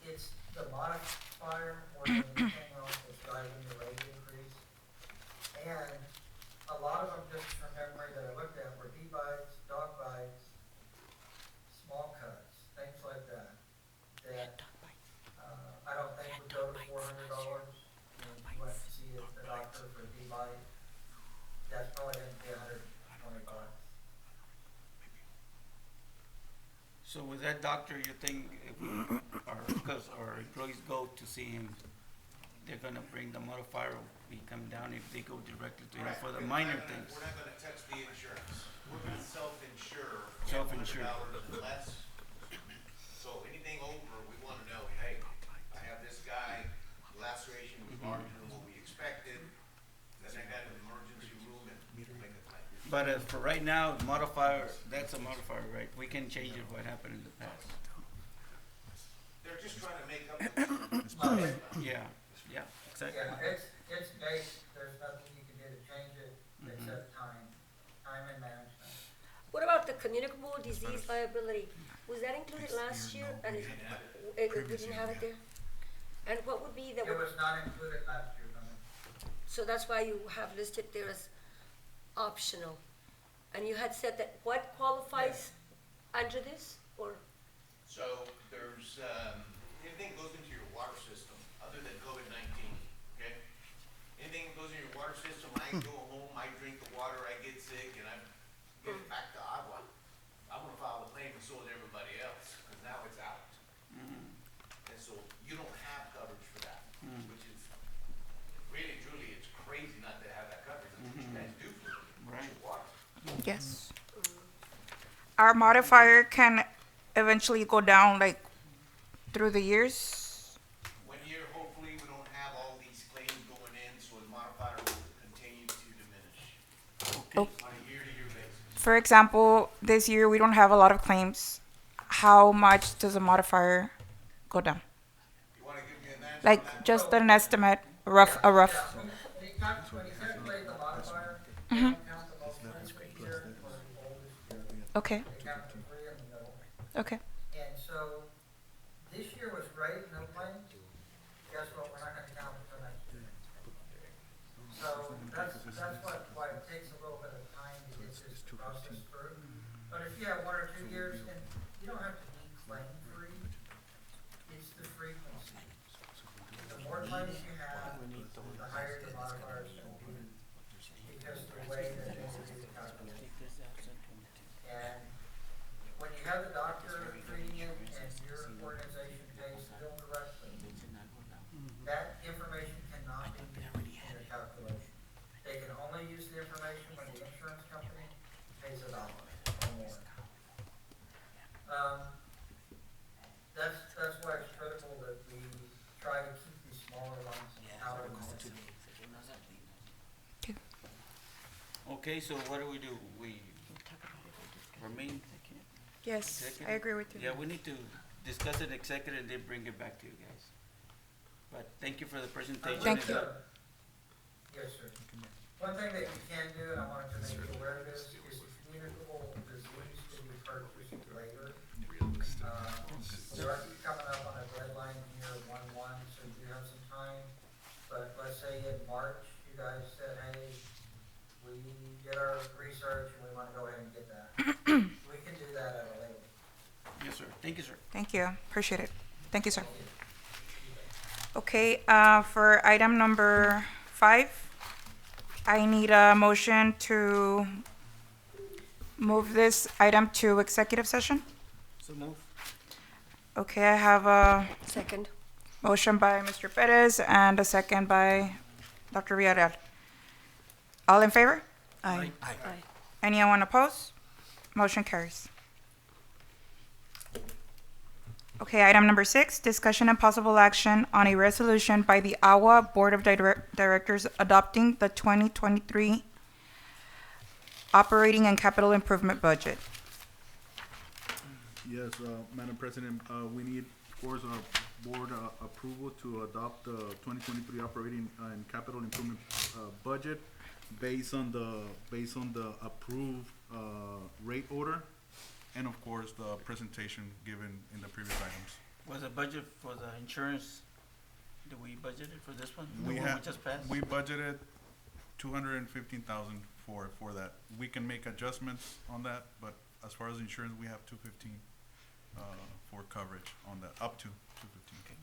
it's the modifier more than anything else that's driving the rate increase. And a lot of them, just from memory that I looked at, were bites, dog bites, small cuts, things like that, that, I don't think would go to $400 when you went to see the doctor for a bite. That's probably gonna be $120. So with that doctor, you think if we are because our employees go to see him, they're gonna bring the modifier, we come down if they go directly to him Right. for the We're minor not gonna- things. We're not gonna touch the insurance. We're gonna self-insure. Self-insure. $100 and less. So anything over, we wanna know, hey, I have this guy, laceration was larger than what we expected, then I got an emergency room and make a claim. But for right now, modifier, that's a modifier, right? We can change it what happened in the past. They're just trying to make up the. Yeah, yeah, exactly. Yeah, it's based, there's nothing you can do to change it except time and management. What about the communicable disease liability? Was that included last year? And we didn't have it there? And what would be the, It was not included last year, no. so that's why you have listed there as optional. And you had said that what qualifies under this, or? So there's, anything that goes into your water system, other than COVID-19, okay? Anything that goes in your water system, I go home, I drink the water, I get sick, and I get it back to AGUA. I'm gonna file a claim and so is everybody else, because now it's out. And so you don't have coverage for that, which is, really truly, it's crazy not to have that coverage. That's what you guys do for your water. Yes. Our modifier can eventually go down like through the years. 1 year, hopefully, we don't have all these claims going in, so the modifier will continue to diminish Oh, on a year-to-year basis. for example, this year we don't have a lot of claims. How much does the modifier go down? You wanna give me an answer? Like just an estimate, a rough. Yeah, when you calculate the modifier, you don't count the most recent year or the oldest year. Okay. They count the three in the middle. Okay. And so, this year was great, no claims. Guess what, we're not gonna count it till next year. So, that's why it takes a little bit of time to get this process through. But if you have 1 or 2 years, and you don't have to be claim-free, it's the frequency. The more claims you have, the higher the modifier is gonna be, because the way that they will do the calculation. And when you have the doctor treating you and your organization pays the bill directly, that information cannot be used in the calculation. They can only use the information when the insurance company pays $1 or more. That's why it's critical that we try to keep these smaller ones out of the market. Okay, so what do? We remain? Yes, I Executive? agree with you. Yeah, we need to discuss it executive and then bring it back to you guys. But thank you for the presentation. Thank you. Yes, sir. One thing that you can do, and I wanted to make you aware of this, is communicable disease can be purchased later. We are coming up on a deadline here, 1/1, so you do have some time. But let's say in March, you guys said, hey, we did our research and we wanna go ahead and get that. We can do that at a later. Yes, sir. Thank you, sir. Thank you. Appreciate it. Thank you, sir. Okay, for item number 5, I need a motion to move this item to executive session. So move. Okay, I have a Second. motion by Mr. Perez and a second by Dr. Villarreal. All in favor? Aye. Anyone opposed? Motion carries. Okay, item number 6, discussion and possible action on a resolution by the AGUA Board of Directors adopting the 2023 operating and capital improvement budget. Yes, Madam President, we need, of course, board approval to adopt the 2023 operating and capital improvement budget based on the approved rate order, and of course, the presentation given in the previous items. Was the budget for the insurance, did we budget it for this one? The We one have, just passed? we budgeted 215,000 for that. We can make adjustments on that, but as far as insurance, we have 215 for coverage on that, up to 215.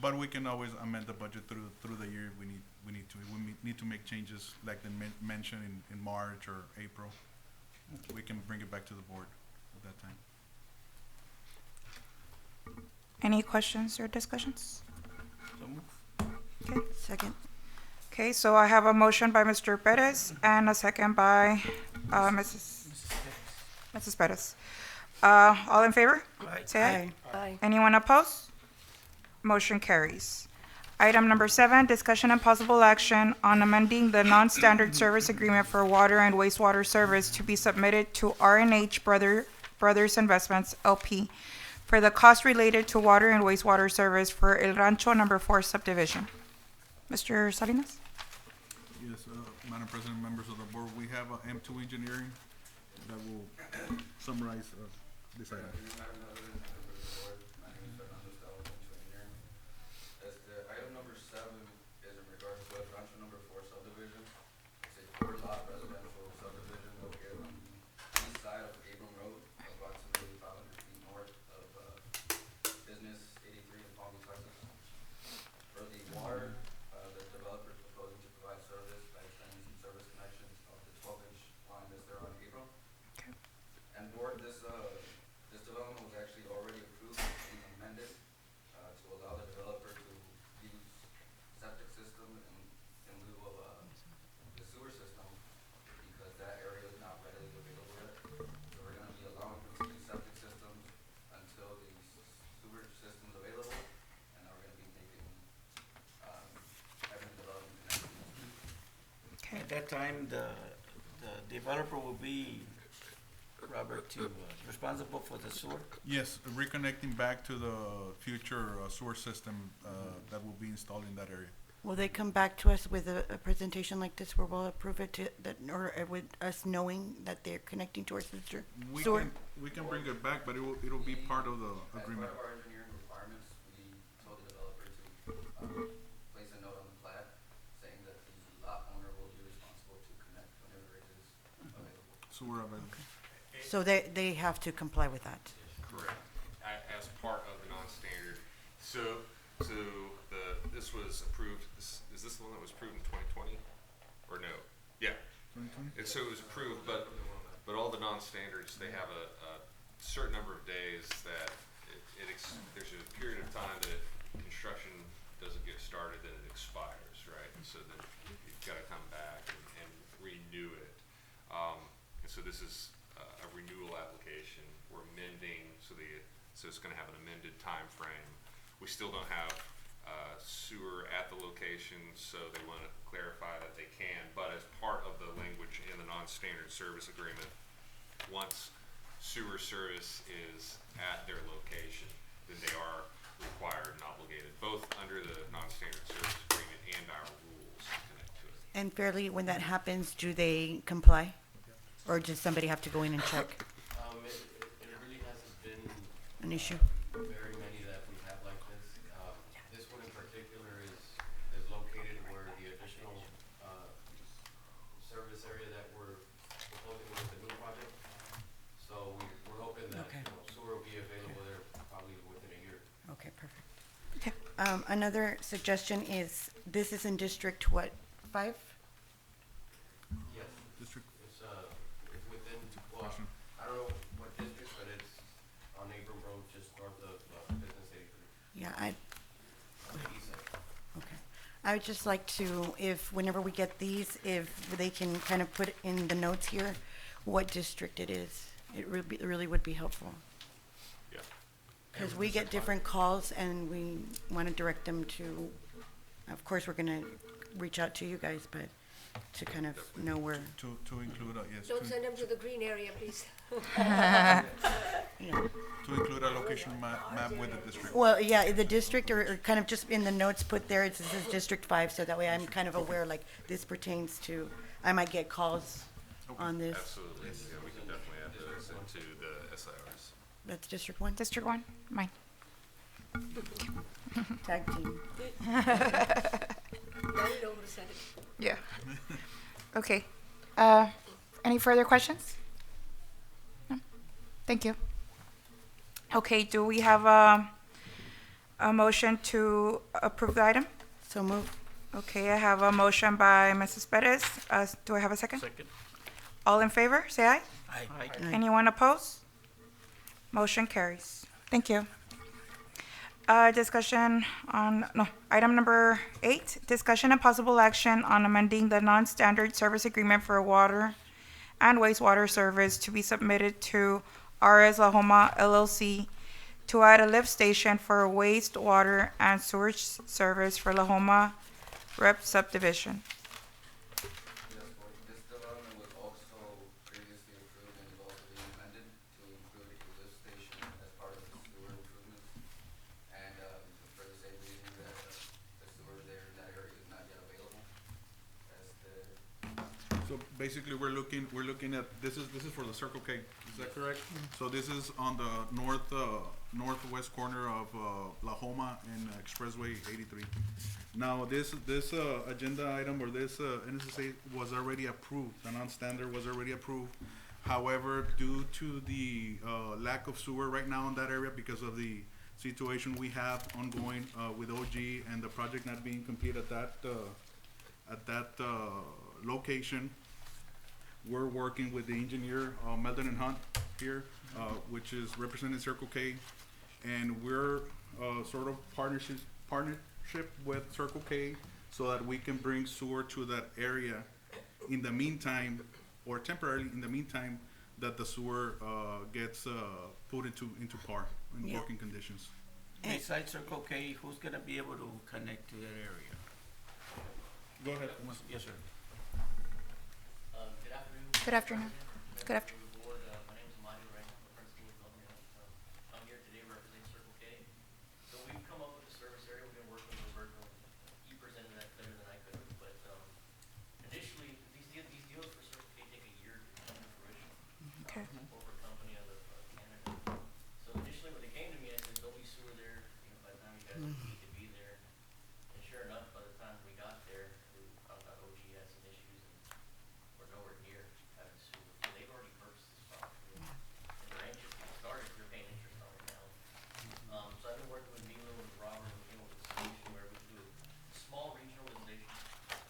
But we can always amend the budget through the year if we need to make changes like they mentioned in March or April. We can bring it back to the board at that time. Any questions or discussions? So move. Okay. Second. Okay, so I have a motion by Mr. Perez and a second by Mrs. Perez. All in favor? Aye. Say aye. Aye. Anyone opposed? Motion carries. Item number 7, discussion and possible action on amending the non-standard service agreement for water and wastewater service to be submitted to R&H Brothers Investments LP for the cost related to water and wastewater service for El Rancho Number 4 subdivision. Mr. Salinas? Yes, Madam President, members of the board, we have M2 Engineering that will summarize this item. Item number 7 is in regards to Rancho Number 4 subdivision. It's a 4-lot residential subdivision located on the east side of Abram Road, approximately 500 feet north of Business 83 in Palmview, Texas. For the water, the developer is proposing to provide service by extending some service connections of the 12-inch line that's there on Abram. And board, this development was actually already approved and amended to allow the developer to use septic system in lieu of the sewer system, because that area is not readily available yet. So we're gonna be allowing them to use septic systems until the sewer system's available, and then we're gonna be making, having development connections. At that time, the developer will be, Robert, responsible for the sewer? Yes, reconnecting back to the future sewer system that will be installed in that area. Will they come back to us with a presentation like this where we'll approve it or with us knowing that they're connecting to our sister sewer? We can bring it back, but it'll be part of the agreement. As part of our engineering requirements, we told the developer to place a note on the plat saying that the lot owner will be responsible to connect whenever it is available. Sewer available. So they have to comply with that. Correct. As part of the non-standard. So this was approved, is this the one that was approved in 2020? Or no? Yeah. 2020? And so it was approved, but all the non-standards, they have a certain number of days that there's a period of time that construction doesn't get started, then it expires, right? And so then you've gotta come back and renew it. And so this is a renewal application. We're amending, so it's gonna have an amended time frame. We still don't have sewer at the location, so they wanna clarify that they can, but as part of the language in the non-standard service agreement, once sewer service is at their location, then they are required and obligated, both under the non-standard service agreement and our rules to connect to it. And fairly, when that happens, do they comply? Or does somebody have to go in and check? It really hasn't been An issue? very many that we have like this. This one in particular is located where the additional service area that we're proposing with the new project. So we're hoping that Okay. sewer will be available there probably within a year. Okay, perfect. Okay. Another suggestion is, this is in District what, 5? Yes. District. It's within, well, Question. I don't know what district, but it's on Abram Road, just north of Business 83. Yeah, On the east side. okay. I would just like to, if, whenever we get these, if they can kind of put in the notes here what district it is. It really would be helpful. Yeah. Because we get different calls and we want to direct them to, of course, we're going to reach out to you guys, but to kind of know where, To include, yes, Don't send them to the green area, please. you know. to include a location map with the district. Well, yeah, the district or kind of just in the notes put there, it says District 5, so that way I'm kind of aware, like, this pertains to, I might get calls on this. Absolutely, yeah, we can definitely add those into the SIRs. That's District 1? District 1, mine. Tag team. Now you know who to send it. Yeah. Okay. Any further questions? No? Thank you. Okay, do we have a motion to approve the item? So move. Okay, I have a motion by Mrs. Perez. Do I have a second? Second. All in favor, say aye. Aye. Aye. Anyone opposed? Motion carries. Thank you. Discussion on, no, item number 8, discussion and possible action on amending the non-standard service agreement for water and wastewater service to be submitted to RS La Homa LLC to add a lift station for wastewater and sewage service for La Homa Rep subdivision. Yes, Lord. This development was also previously approved and is also being amended to include a lift station as part of the sewer improvements. And, for the same reason that, the sewer there in that area is not yet available. That's the, So basically, we're looking at, this is for the Circle K, is that correct? So this is on the northwest corner of, La Homa and Expressway 83. Now, this agenda item, or this, NSSA was already approved, the non-standard was already approved. However, due to the, lack of sewer right now in that area, because of the situation we have ongoing, with OG and the project not being complete at that location, we're working with the engineer, Meldon and Hunt here, which is representing Circle K, and we're sort of partnership with Circle K so that we can bring sewer to that area in the meantime, or temporarily in the meantime, that the sewer gets put into par in Yeah. working conditions. Besides Circle K, who's gonna be able to connect to that area? Go ahead. Yes, sir. good afternoon. Good afternoon. Good afternoon. Board, my name is Mario Reyna, I'm the principal of Columbia. I'm here today representing Circle K. So we've come up with a service area, we've been working with Roberto. You presented that better than I could have, but, initially, these deals for Circle K take a year to come to fruition. Okay. Corporate company out of Canada. So initially, when they came to me, I said, there'll be sewer there, by the time you guys need to be there. And sure enough, by the time we got there, we found out OG had some issues and we're nowhere near having sewer. So they've already purchased this property. And they're anxious to get started, they're paying interest on it now. So I've been working with Milo and Robert, and we came up with a solution where we do a small regionalization.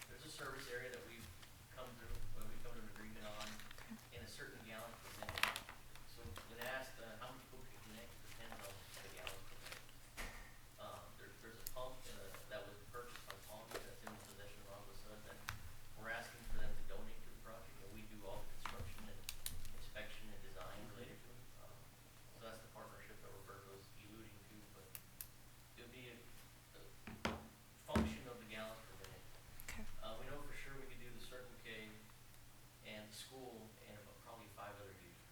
There's a service area that we've come to an agreement on in a certain gallon per minute. So when asked, how many people can connect, depends on the gallons per minute. There's a pump, that was purchased by Palmview that's in possession of AGUA SUD that we're asking for them to donate to the project, and we do all the construction and inspection and design related to it. So that's the partnership that Roberto's alluding to, but it'll be a function of the gallons per minute. Okay. We know for sure we could do the Circle K and the school and about probably 5 other users.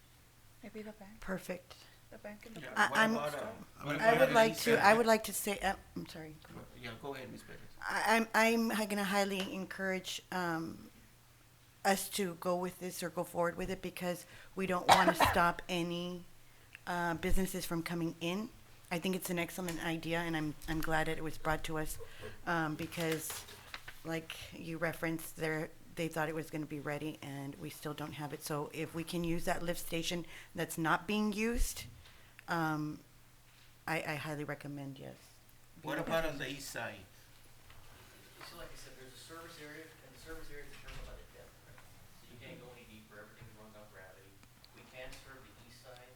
Maybe the bank. Perfect. The bank and the. Yeah, I- what I'm- about, I would like to say, I'm sorry. Yeah, go ahead, Ms. Perez. I'm gonna highly encourage us to go with this or go forward with it because we don't want to stop any businesses from coming in. I think it's an excellent idea, and I'm glad that it was brought to us because, like you referenced, they thought it was going to be ready, and we still don't have it. So if we can use that lift station that's not being used, I highly recommend, yes. What about on the east side? So like I said, there's a service area, and the service area is determined by the depth. So you can't go any deeper, everything runs on gravity. We can serve the east side,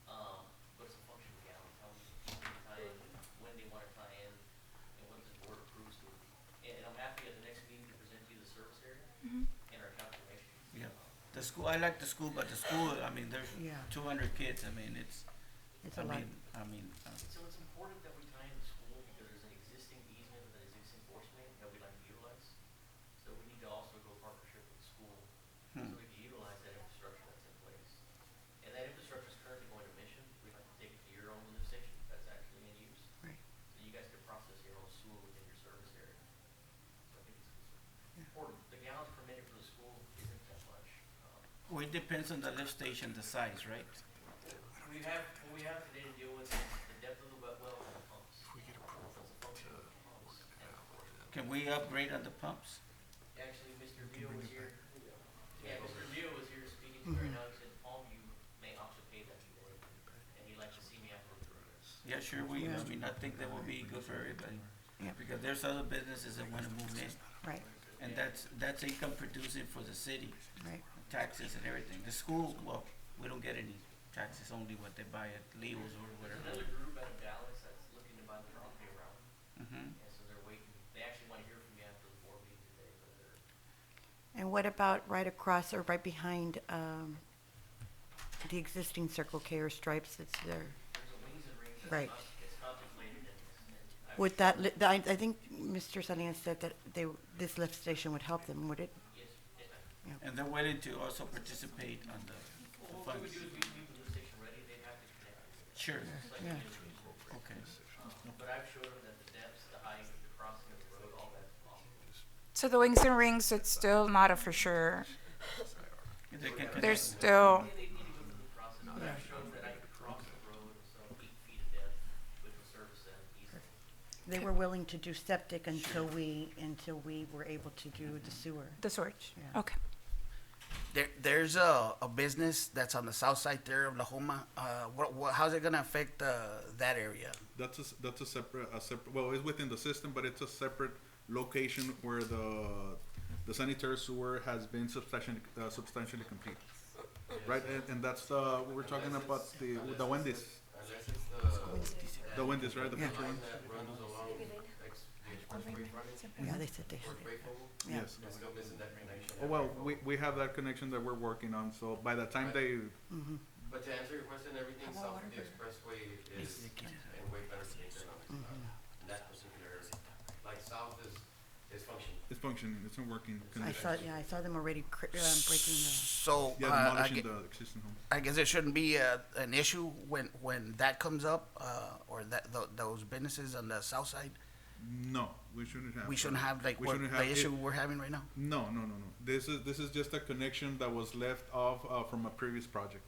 but it's a function of gallons, how many people can tie in, when they wanna tie in, and what the board approves to. And I'm happy at the next meeting to present you the service area and our calculations. Yeah. The school, I like the school, but the school, I mean, there's Yeah. 200 kids, I mean, it's It's a lot. So it's important that we tie in the school because there's an existing easement with an existing force main that we'd like to utilize. So we need to also go partnership with the school so we can utilize that infrastructure that's in place. And that infrastructure is currently going to Mission. We'd like to take it to your own lift station that's actually in use. Right. So you guys can process your own sewer within your service area. So I think it's important. The gallons per minute for the school isn't that much. Well, it depends on the lift station, the size, right? What we have today to deal with is the depth of the wet well and the pumps. So it's a function of the pumps and the force. Can we upgrade on the pumps? Actually, Mr. Vio was here. Yeah, Mr. Vio was here speaking to me right now. He said Palmview may opt to pay that today, and he'd like to see me after the 3 years. Yeah, sure, I mean, I think that will be good for everybody. Yeah. Because there's other businesses that wanna move in, Right, and that's income producing for the city, right. taxes and everything. The school, well, we don't get any taxes, only what they buy at Leo's or whatever. There's another group out of Dallas that's looking to buy the Mhm. And so they're waiting, they actually wanna hear from me after the board meeting today, but they're, And what about right across or right behind, the existing Circle K or Stripes that's there? there's a wings and rings Right. it's contemplated and I've. Would that, I think Mr. Salinas said that this lift station would help them, would it? Yes, yes, ma'am. And they're willing to also participate on the Well, what we funds? would do is we leave the lift station ready, they'd have to connect. Sure, Just like Yeah. we do. okay. But I've showed them that the depths, the height, the crossing of the road, all that's possible. So the wings and rings, it's still not a for sure. They can connect. There's still, They need to go through the process, but I've shown that I could cross the road, so 8 feet of depth, which will service them easily. They were willing to do septic until we were able to do the sewer. the search. Yeah. Okay. There's a business that's on the south side there of La Homa. How's it gonna affect that area? That's a separate, well, it's within the system, but it's a separate location where the sanitary sewer has been substantially complete. Right, and that's we're talking about the Wendy's. Unless it's The Wendy's, right, the Yeah. picture one? that runs along the expressway frontage, Yeah, they said they had or it. Grapevine, Yeah. Yes. it's still missing that connection. Oh, well, we have that connection that we're working on, so by the time they, But to answer your question, everything south of the expressway is in way better condition on that particular area. Like south is functioning. it's functioning, it's in working I condition. saw them already breaking the, So, Yeah, demolishing the existing home. I guess there shouldn't be an issue when that comes up, or those businesses on the south side. No, we shouldn't have. We shouldn't have like We what shouldn't the have issue it- we're having right now. No. This is just a connection that was left off from a previous project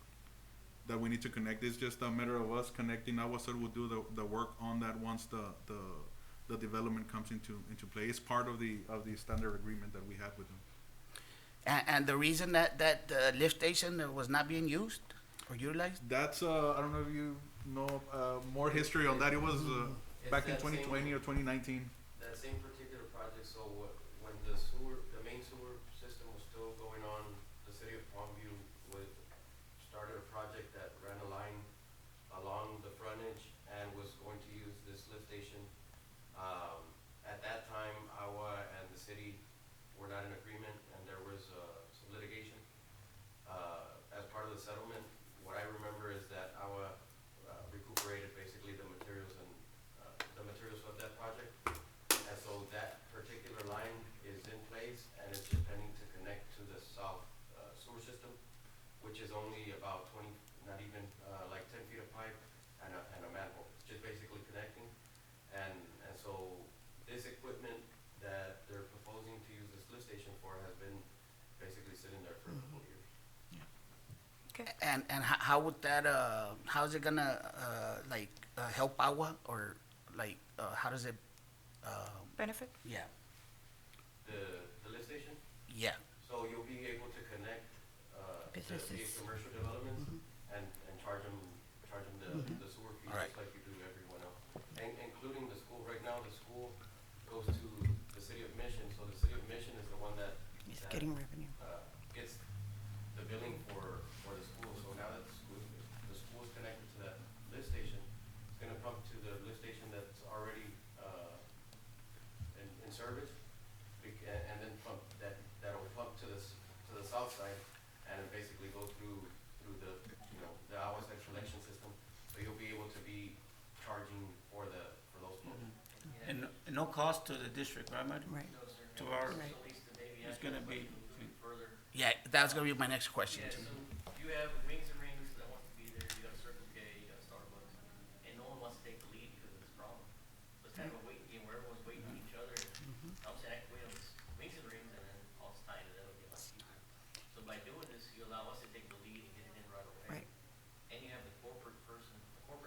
that we need to connect. It's just a matter of us connecting. Our SUD will do the work on that once the development comes into play. It's part of the standard agreement that we have with them. And the reason that lift station was not being used or utilized? That's I don't know if you know more history on that. It was back in that same- 2020 or 2019. That same particular project, so when the main sewer system was still going on, the City of Palmview started a project that ran a line along the frontage and was going to use this lift station. At that time, AGUA and the city were not in agreement, and there was some litigation. As part of the settlement, what I remember is that AGUA recuperated basically the materials of that project. And so that particular line is in place and it's just pending to connect to the south sewer system, which is only about 20, not even like 10 feet of pipe and a manhole, just basically connecting. And so this equipment that they're proposing to use this lift station for has been basically sitting there for a couple of years. And how would that how's it gonna help AGUA, or how does it Benefit? yeah The lift station, yeah so you'll be able to connect the Businesses. commercial developments and charge them the sewer fees Alright. just like you do everyone else. And including the school, right now the school goes to the City of Mission, so the City of Mission is the one that it's getting revenue. gets the billing for the school. So now that the school is connected to that lift station, it's gonna pump to the lift station that's already in service, and then that'll pump to the south side, and it basically go through the AGUA collection system. So you'll be able to be charging for those pumps. And no cost to the district, right, Marty? Right. To our, Right. At least the maybe it's after gonna the be, budget moves further. yeah that's gonna be my next question Yeah, too. so if you have wings and rings that want to be there, you got a Circle K, you got a Starbucks, and no one wants to take the lead because of this problem. So it's kind of a waiting game where everyone's waiting on each other. I'm saying I can wait on this wings and rings and then I'll just tie it, that'll get a lot cheaper. So by doing this, you allow us to take the lead and get it in right away. Right. And you have the corporate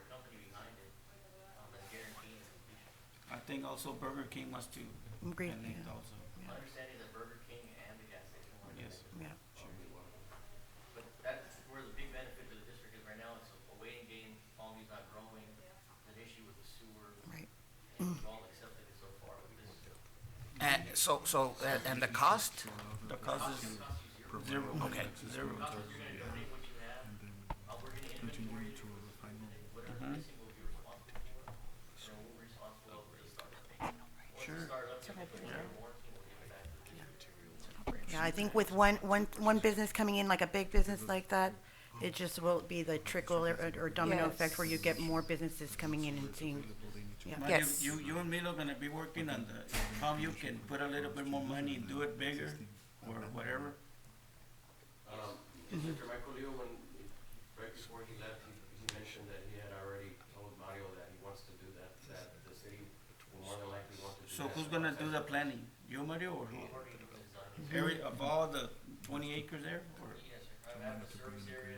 company behind it, that's guaranteeing the completion. I think also Burger King wants to Agree, connect yeah. also. My understanding is that Burger King and the gas station want to. Yes. Yeah. But that's where the big benefit to the district is right now, it's a waiting game, Palmview's not growing, there's an issue with the sewer. Right. And we've all accepted it so far, we just. And the cost? The cost is zero. Okay. Zero. You're gonna donate what you have, we're gonna inventory it, whatever's missing we'll be responsible for, and we're responsible for the start. start up, if we want a warranty, we'll give it back to the district. Yeah, I think with one business coming in, like a big business like that, it just will be the trickle or domino effect where you get more businesses coming in and seeing. Yeah. But Yes. you and Milo gonna be working on the, how you can put a little bit more money, do it bigger, or whatever. Mr. Michael Leo, right before he left, he mentioned that he had already told Mario that he wants to do that the city will more than likely want to do So that. who's gonna do the planning? You, Mario, or who? Area of all the 20 acres there, or? Yes, sir. I have a service area.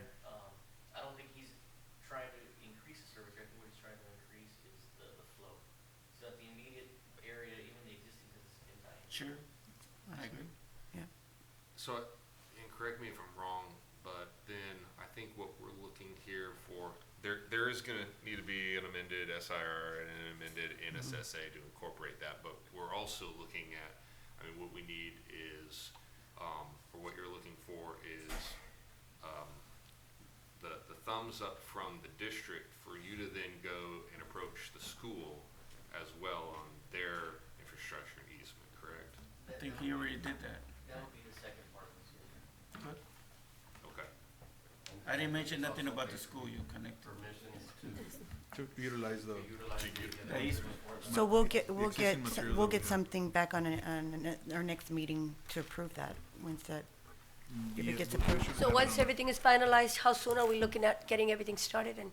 I don't think he's trying to increase the service area. I think what he's trying to increase is the flow. So that the immediate area, even the existing business can tie in. Sure, I agree. So, and correct me if I'm wrong, but then I think what we're looking here for, there is gonna need to be an amended SIR and an amended NSSA to incorporate that, but we're also looking at, I mean, what we need is, or what you're looking for is, the thumbs up from the district for you to then go and approach the school as well on their infrastructure and easement, correct? I think he already did that. That would be the second part of the school. Good. Okay. I didn't mention nothing about the school you connected. Permissions To utilize the, The easement. So we'll get existing material that we have. something back on our next meeting to approve that, once that, if it yes, gets we approved. should So have it once on- everything is finalized, how soon are we looking at getting everything started and?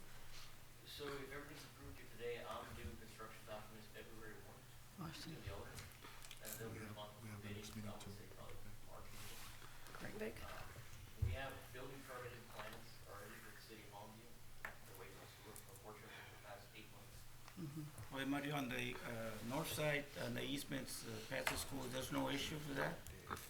So if everything's approved here today, I'm due construction documents February 1. Awesome. To the owner, and they'll be responsible we have for the bidding, next meeting I would too. say probably March. Vic? We have building permitted plans already for the city of Palmview. They're waiting on sewer, unfortunately, for the past 8 months. Well, Mario, on the north side, on the easements past the school, there's no issue for that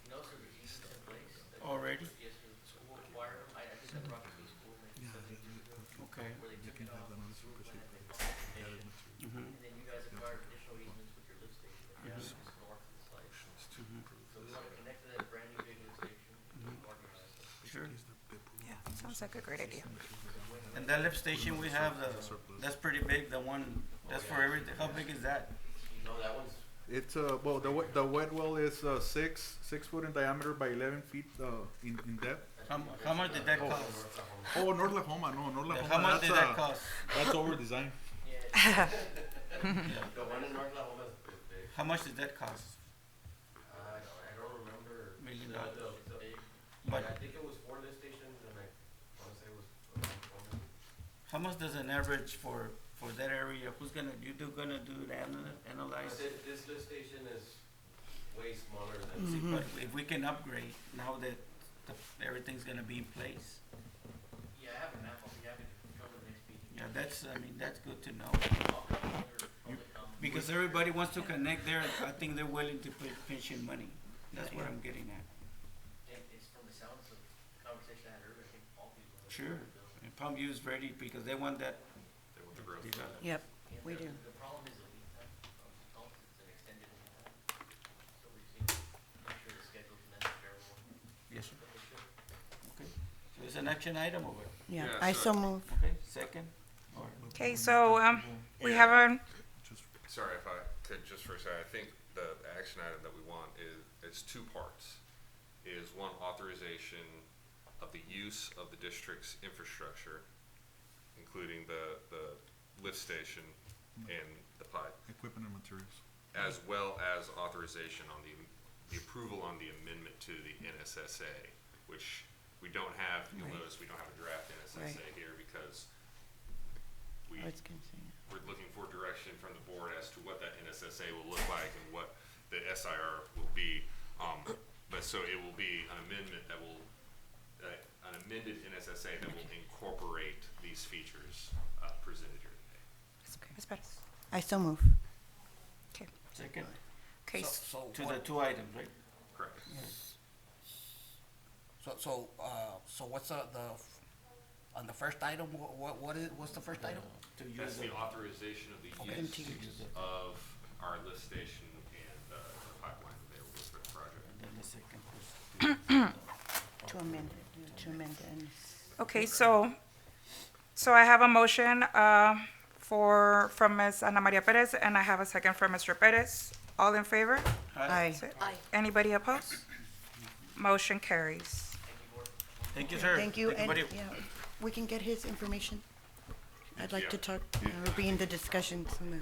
No, sir, the easement's in place. already? Yes, sir, the school acquired them. I just had brought them to the school, and Yeah, they said they took it, Okay. where they we took can it have off that the on sewer because plant, it- they bought the added station. material. Mhm. And then you guys acquired additional easements with your lift station, that you have just north of the site. So we want to connect to that brand new big lift station, and organize it. Sure. Yeah, sounds like a great idea. And that lift station we have, that's pretty big, the one, that's for everything. How big is that? No, that one's, It's, well, the wet well is, 6 foot in diameter by 11 feet, in depth. How much did that cost? Oh, North Lahoma, no, North Lahoma. How much did that's, that cost? That's over design. Yeah, the one in North Lahoma is big. How much did that cost? I don't remember. $1 million. But I think it was 4 lift stations, and I wanna say it was around 4 million. How much does an average for that area, who's gonna do the analyze? This lift station is way smaller than. See, but if we can upgrade now that everything's gonna be in place, yeah, I have a map, I'll be happy to come to the next meeting. yeah, that's good to know. I'll come over, public comment. Because everybody wants to connect there, I think they're willing to pay pension money. That's what I'm getting at. And it's from the sounds of the conversation I had earlier, I think all people. are Sure. for the bill. And Palmview is ready because they want that They want the growth. developed. Yep, Yeah, we do. The problem is the lead time, it's an extended lead time. So we've seen, make sure the schedule's met everyone. Yes, sir. But they should. Okay. So it's an action item over. Yeah, Yeah, I so- so move. Okay, second? Or Okay, so, we Yeah. have a, Sorry if I could just for a second, I think the action item that we want it's 2 parts. Is one, authorization of the use of the district's infrastructure, including the lift station and the pipe, Equipment and materials. as well as authorization on the approval on the amendment to the NSSA, which we don't have, you'll Right. notice we don't have a draft NSSA Right. here because I was gonna say, we're looking for direction from the board as to what that NSSA will look like and what the SIR will be. But so it will be an amendment that will, an amended NSSA that will incorporate these features presented here today. it's better. I so move. Okay, second? okay, So To the what, 2 items, right? Correct. so what's the, on the first item, what's the first item? To That's use the it. authorization of the Okay. use To use of our lift station and the pipeline available for the project. And then the second was To amend it. okay, so I have a motion, from Ms. Ana Maria Perez, and I have a second from Mr. Perez. All in favor? Aye. Aye. Anybody opposed? Motion carries. Thank you, sir. Thank you, and, buddy. yeah, we can get his information. I'd like to talk, or be in the discussions on that,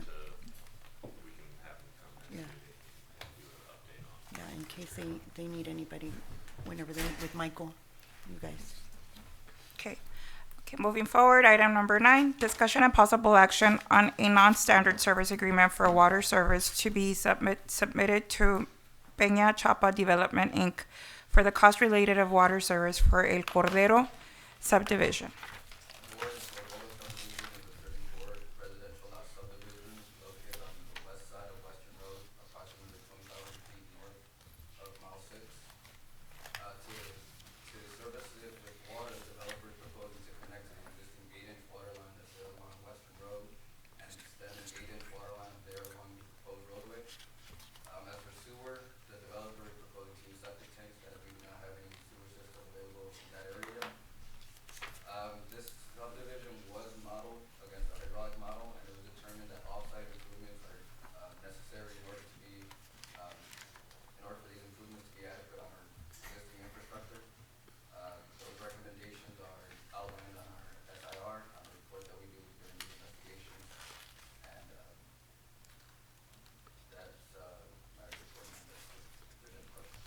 We can have them come in yeah, and do an update on. yeah, in case they need anybody, whenever they meet with Michael, you guys. Okay. Okay, moving forward, item number 9, discussion and possible action on a non-standard service agreement for water service to be submitted to Peña Chapa Development, Inc. for the cost related of water service for El Cordero subdivision. Board is for all the subdivision is a 34 residential lot subdivision located on the west side of Western Road, approximately 20,000 feet north of mile 6. To service it with water, the developer is proposing to connect to the existing 8-inch water line that's there along Western Road and extend an 8-inch water line there along the proposed roadway. As for sewer, the developer is proposing to use septic tanks that we do not have any sewer system available in that area. This subdivision was modeled against a hydraulic model, and it was determined that off-site improvements are necessary in order to be, in order for these improvements to be adequate on our existing infrastructure. Those recommendations are outlined on our SIR, on the report that we do during these investigations, and that's my report on this. If there's any questions.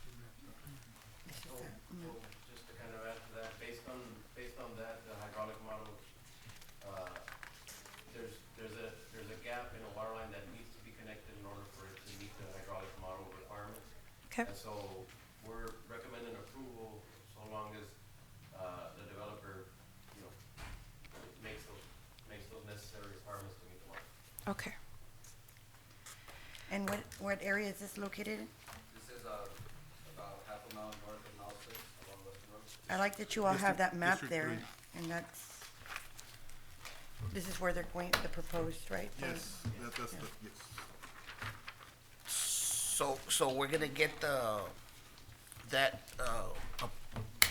This is that, So just to kind of add to that, based on that, the hydraulic model, there's a gap in a water line that needs to be connected in order for it to meet the hydraulic model requirements. Okay. And so we're recommending approval so long as the developer, you know, makes those necessary requirements to meet the mark. Okay. and what area is this located in? This is about half a mile north of mile 6 along Western Road. I like that you all have that map District there, 3. and this is where they're going, the proposed, right? Yes, that's the, yes. So we're gonna get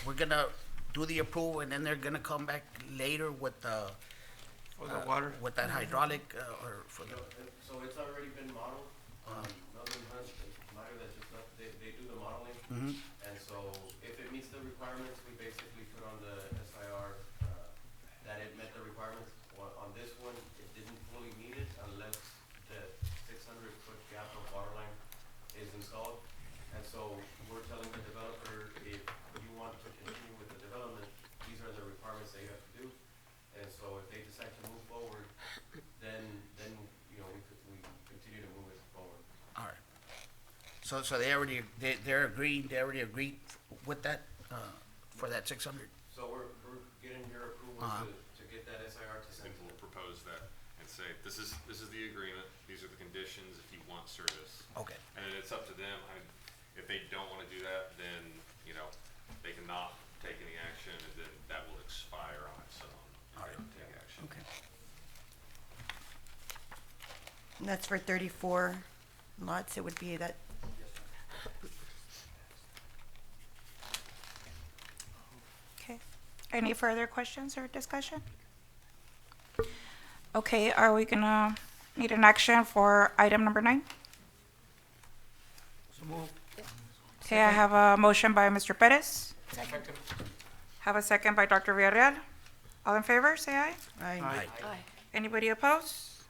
we're gonna do the approval and then they're gonna come back later with For the water? with that hydraulic, or for the, So it's already been modeled, Melvin Hunt, Mario, that's just not, they do the modeling. Mhm. And so if it meets the requirements, we basically put on the SIR, that it met the requirements. On this one, it didn't fully meet it unless the 600-foot gap of water line is installed. And so we're telling the developer, if you want to continue with the development, these are the requirements that you have to do. And so if they decide to move forward, then, you know, we continue to move it forward. all right. So they already agreed with that, for that 600? So we're getting your approval Uh-huh. to get that SIR to And send we'll propose that and say, this is the agreement, these are the conditions if you want service. Okay. And then it's up to them, if they don't wanna do that, then, you know, they cannot take any action, and then that will expire on its own if All they right. don't take action. Okay. And that's for 34 lots, it would be that, Okay. Any further questions or discussion? Okay, are we gonna need an action for item number 9? So move. Okay, I have a motion by Mr. Perez. Second. Have a second by Dr. Villarreal. All in favor, say aye. I, Aye. Anybody opposed?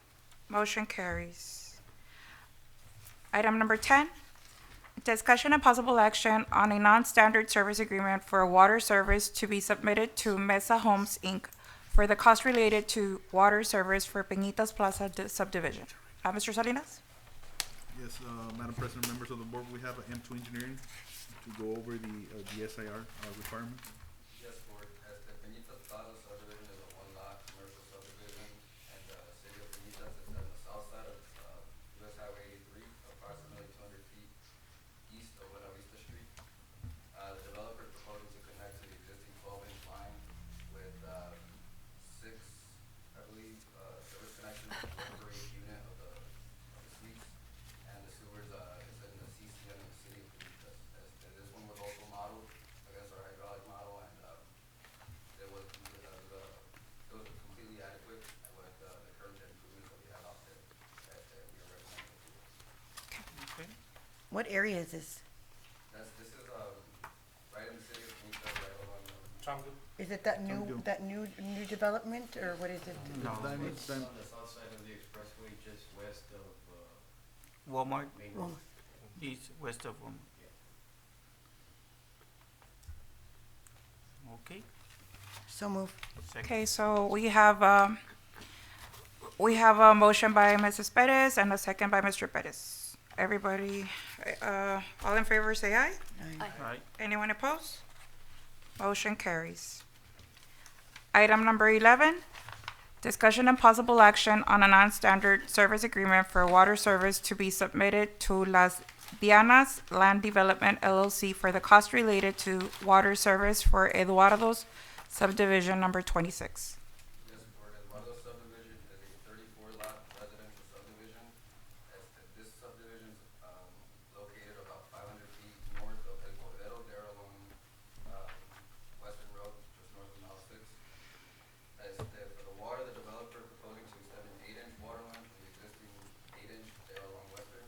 Motion carries. Item number 10, discussion and possible action on a non-standard service agreement for water service to be submitted to Mesa Homes, Inc. for the cost related to water service for Peñitas Plaza subdivision. Mr. Salinas? Yes, Madam President, members of the board, we have M2 Engineering to go over the SIR requirements. Yes, Board, as the Peñitas Plaza subdivision is a one-lot commercial subdivision, and the City of Peñitas is on the south side of US Highway 83, approximately 200 feet east of Buena Vista Street. The developer is proposing to connect to the existing 12-inch line with 6, I believe, service connections for each unit of the suites, and the sewers is in the CCN in the City of Peñitas. As this one was also modeled against our hydraulic model What area is this? This is, right in the city of Peñitas, right along, Is it that new development, or what is it? No, It's it's on the south side of the expressway, just west of, Walmart, Main Well, east, west of Walmart. Okay, so move. second. Okay, so we have a motion by Mrs. Perez and a second by Mr. Perez. Everybody, all in favor, say aye. Aye. Right, Anyone opposed? Motion carries. Item number 11, discussion and possible action on a non-standard service agreement for water service to be submitted to Las Dianas Land Development LLC for the cost related to water service for Eduardo's subdivision number 26. Yes, for Eduardo subdivision is a 34-lot residential subdivision. This subdivision is located about 500 feet north of El Cordero, there along Western Road, just north of Mile 6. For the water, the developer proposing to extend an 8-inch water line from the existing 8-inch there along Western.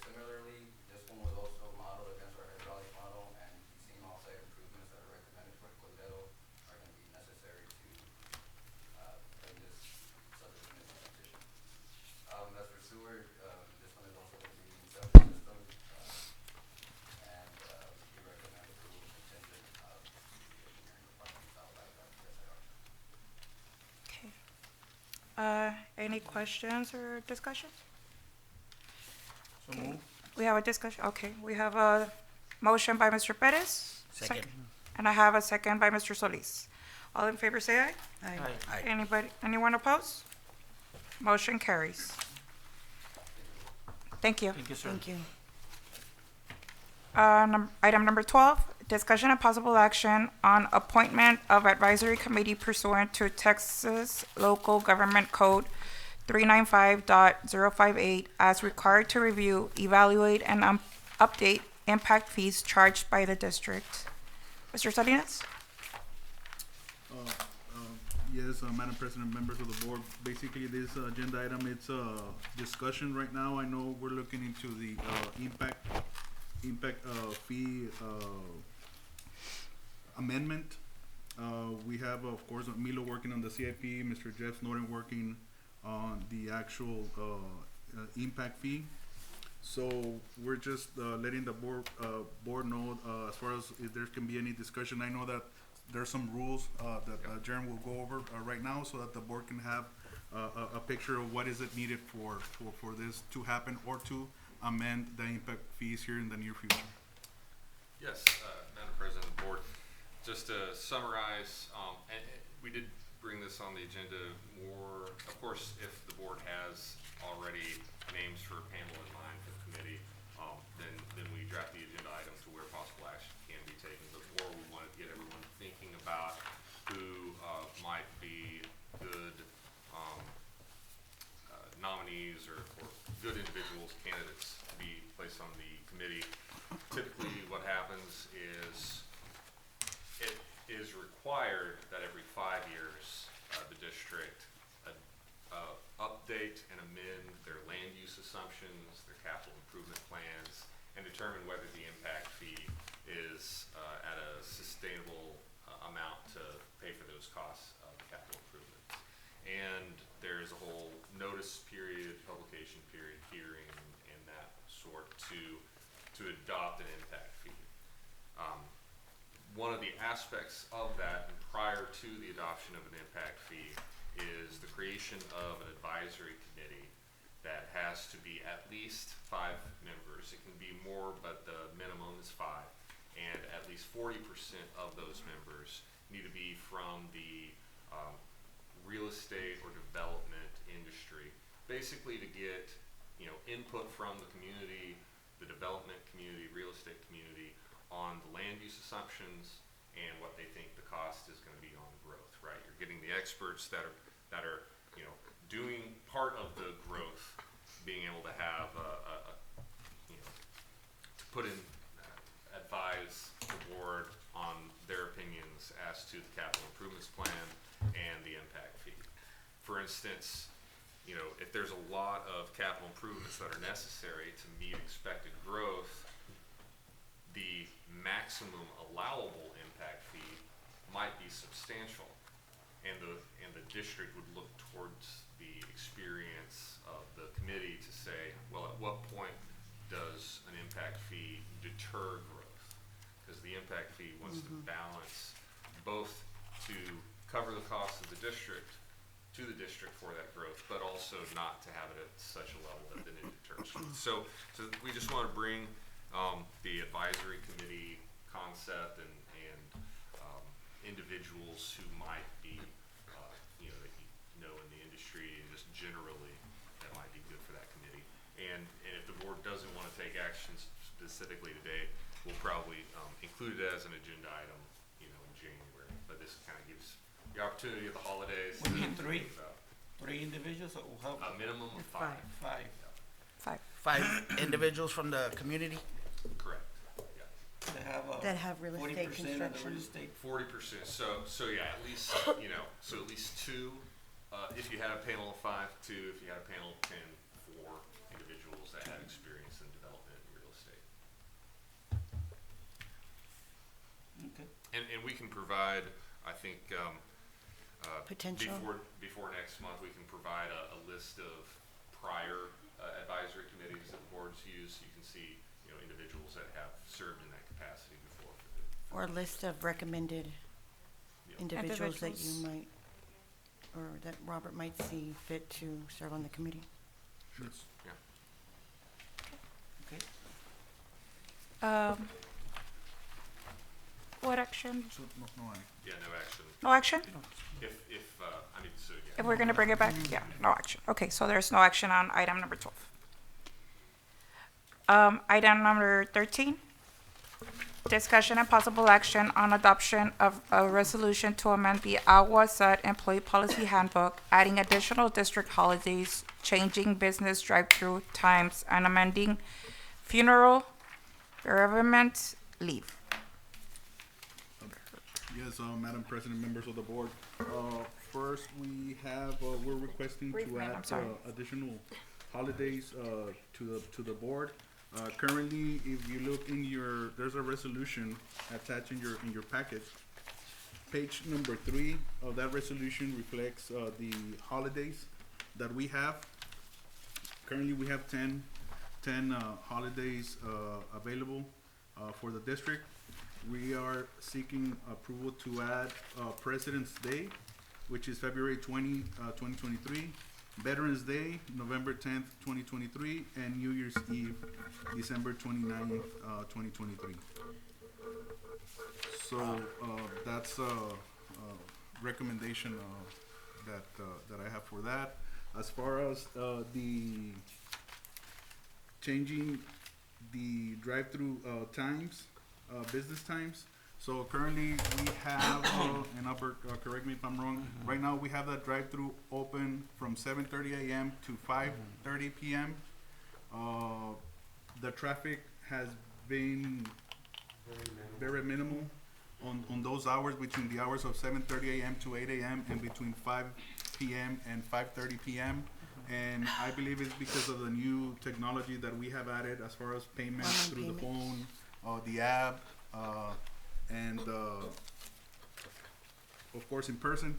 Similarly, this one was also modeled against our hydraulic model, and we've seen all-site improvements that are recommended for El Cordero are going to be necessary to bring this subdivision into transition. As for sewer, this one is also going to be in septic system, and we recommend approval contingent of the engineering department's outline by the SIR. Okay. Any questions or discussion? so move. We have a discussion, okay. We have a motion by Mr. Perez. Second. And I have a second by Mr. Solis. All in favor, say aye. Aye. Aye. Anyone opposed? Motion carries. Thank you. Thank you, sir. Thank you. Item number 12, discussion and possible action on appointment of advisory committee pursuant to Texas Local Government Code 395.058 as required to review, evaluate, and update impact fees charged by the district. Mr. Salinas? Yes, Madam President, members of the board, basically this agenda item, it's a discussion right now. I know we're looking into the impact fee amendment. We have, of course, Milo working on the CIP, Mr. Jeff Snowden working on the actual impact fee. So we're just letting the board know as far as if there can be any discussion. I know that there's some rules that Jaren will go over right now, so that the board can have a picture of what is it needed for this to happen, or to amend the impact fees here in the near future. Yes, Madam President, board, just to summarize, and we did bring this on the agenda more, of course, if the board has already names for a panel in mind for the committee, then we draft the agenda item to where possible action can be taken. But more, we want to get everyone thinking about who might be good nominees or good individuals, candidates to be placed on the committee. Typically, what happens is it is required that every 5 years the district update and amend their land use assumptions, their capital improvement plans, and determine whether the impact fee is at a sustainable amount to pay for those costs of the capital improvements. And there's a whole notice period, publication period, hearing, and that sort to adopt an impact fee. One of the aspects of that prior to the adoption of an impact fee is the creation of an advisory committee that has to be at least 5 members. It can be more, but the minimum is 5. And at least 40% of those members need to be from the real estate or development industry, basically to get input from the community, the development community, real estate community, on the land use assumptions and what they think the cost is going to be on growth. Right, you're getting the experts that are doing part of the growth, being able to have to put in advise the board on their opinions as to the capital improvements plan and the impact fee. For instance, you know, if there's a lot of capital improvements that are necessary to meet expected growth, the maximum allowable impact fee might be substantial. And the district would look towards the experience of the committee to say, well, at what point does an impact fee deter growth? Because the impact fee wants to balance both to cover the cost of the district, to the district for that growth, but also not to have it at such a level that then it deters growth. So we just want to bring the advisory committee concept and individuals who might be, you know, that you know in the industry and just generally that might be good for that committee. And if the board doesn't want to take action specifically today, we'll probably include it as an agenda item, you know, in January. But this kind of gives the opportunity of the holidays. We need to three? think about. 3 individuals or how? A minimum of 5. 5. 5 individuals from the community. Correct. That have real estate 40% of the real construction. estate. 40%. So yeah, at least you know, so at least 2. If you had a panel of 5, 2. If you had a panel of 10, 4 individuals that had experience in development and real estate. Okay. And we can provide, I think, Potential. before next month, we can provide a list of prior advisory committees that the boards use. You can see, you know, individuals that have served in that capacity before. Or a list of recommended individuals that you might, or that Robert might see fit to serve on the committee. Sure. Yeah. Okay. What action? So, no, Yeah, no action. No action? I mean, so yeah. If we're gonna bring it back, yeah, no action. Okay, so there's no action on item number 12. Item number 13, discussion and possible action on adoption of a resolution to amend the AGUA SUD Employee Policy Handbook, adding additional district holidays, changing business drive-through times, and amending funeral bereavement leave. Yes, Madam President, members of the board. First, we have, we're requesting Brief to man, I'm add sorry. additional holidays to the board. Currently, if you look in there's a resolution attached in your packet. Page number 3 of that resolution reflects the holidays that we have. Currently, we have 10 holidays available for the district. We are seeking approval to add President's Day, which is February 20, 2023, Veterans Day, November 10th, 2023, and New Year's Eve, December 29th, 2023. So that's a recommendation that I have for that. As far as the changing the drive-through times, business times. So currently we have, and Albert, correct me if I'm wrong, right now we have that drive-through open from 7:30 a.m. to 5:30 p.m. The traffic has been very minimal on those hours, between the hours of 7:30 a.m. to 8 a.m. and between 5 p.m. and 5:30 p.m. And I believe it's because of the new technology that we have added as far as payments through the phone, the app, and of course in person.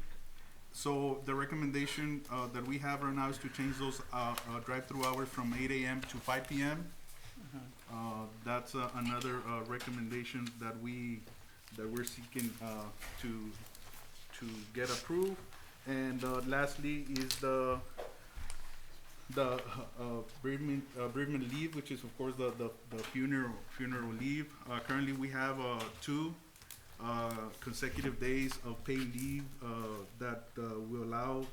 So the recommendation that we have right now is to change those drive-through hours from 8 a.m. to 5 p.m. That's another recommendation that we're seeking to get approved. And lastly is the bereavement leave, which is of course the funeral leave. Currently we have 2 consecutive days of paid leave that will allow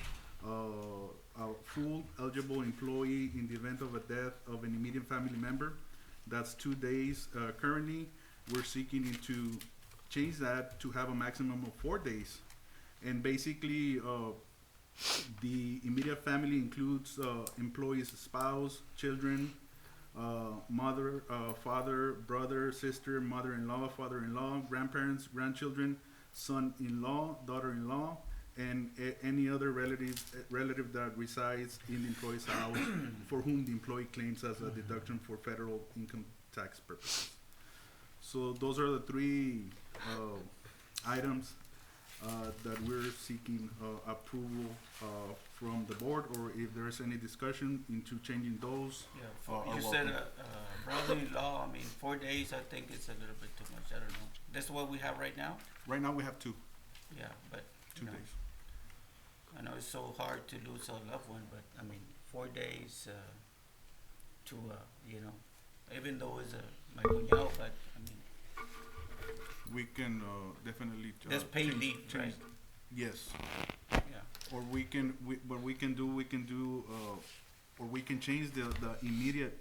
a full eligible employee in the event of a death of an immediate family member. That's 2 days. Currently we're seeking to change that to have a maximum of 4 days. And basically the immediate family includes employee's spouse, children, mother, father, brother, sister, mother-in-law, father-in-law, grandparents, grandchildren, son-in-law, daughter-in-law, and any other relative that resides in the employee's house for whom the employee claims as a deduction for federal income tax purposes. So those are the three items that we're seeking approval from the board, or if there's any discussion into changing those. Yeah, are you said, welcome. brother-in-law, I mean, 4 days, I think it's a little bit too much, I don't know. This is what we have right now? Right now we have two Yeah, but, you know, days. I know it's so hard to lose a loved one, but, I mean, 4 days, to, you know, even though it's my cuñado, but, I mean, We can definitely. there's paid leave, right? Yes. Yeah. Or what we can do, or we can change the immediate,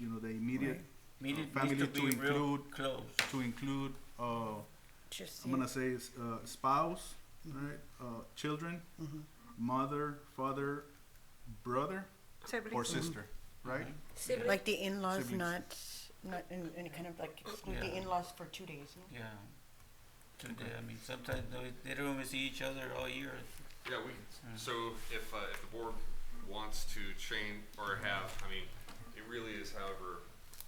the immediate Meaning family needs to to be real include, close. Just I'm gonna say spouse, right, children, mother, father, brother, Siblings. or sister, right? Siblings. like the in-laws, Siblings. not in any kind of like exclude the Yeah. in-laws for 2 days. No? Yeah. Today, I mean, sometimes they don't even see each other all year. Yeah, so if the board wants to change or have, I mean, it really is however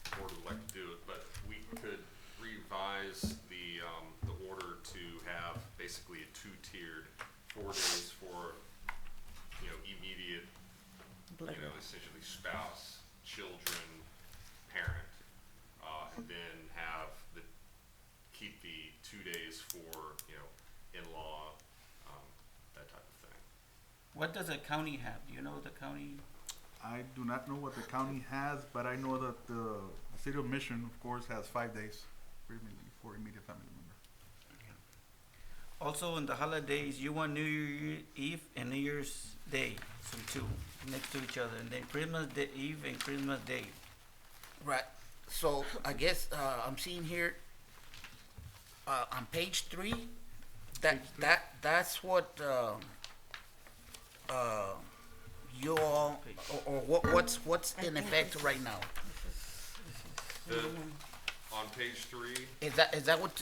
the board would like to do it, but we could revise the order to have basically a two-tiered 4 days for, immediate, essentially spouse, children, parent, and then have keep the 2 days for, in-law, that type of thing. What does the county have? Do you know the county? I do not know what the county has, but I know that the city of Mission, of course, has 5 days for immediate family member. Also, on the holidays, you want New Year's Eve and New Year's Day, so two next to each other, and then Christmas Day Eve and Christmas Day. Right, so I guess, I'm seeing here, on page 3, that's what, you all, or what's in effect right now? On page 3, Is that what,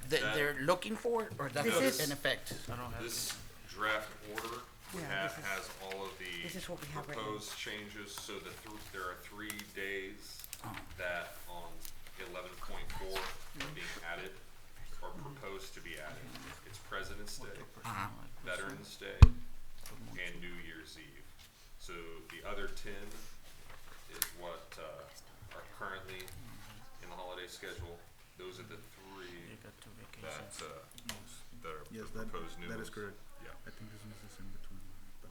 they're looking for, or that's This what's is- in effect? I don't have this draft order Yeah, this is- has all of the this is what we have right now. proposed changes, so there are 3 days that on 11.4 are being added, or proposed to be added. It's President's Day, Uh-huh. Veterans Day, and New Year's Eve. So the other 10 is what are currently in the holiday schedule. Those are the 3 They got 2 that vacations. that are Yes, the proposed new that is ones. correct. Yeah. I think this one is in between, but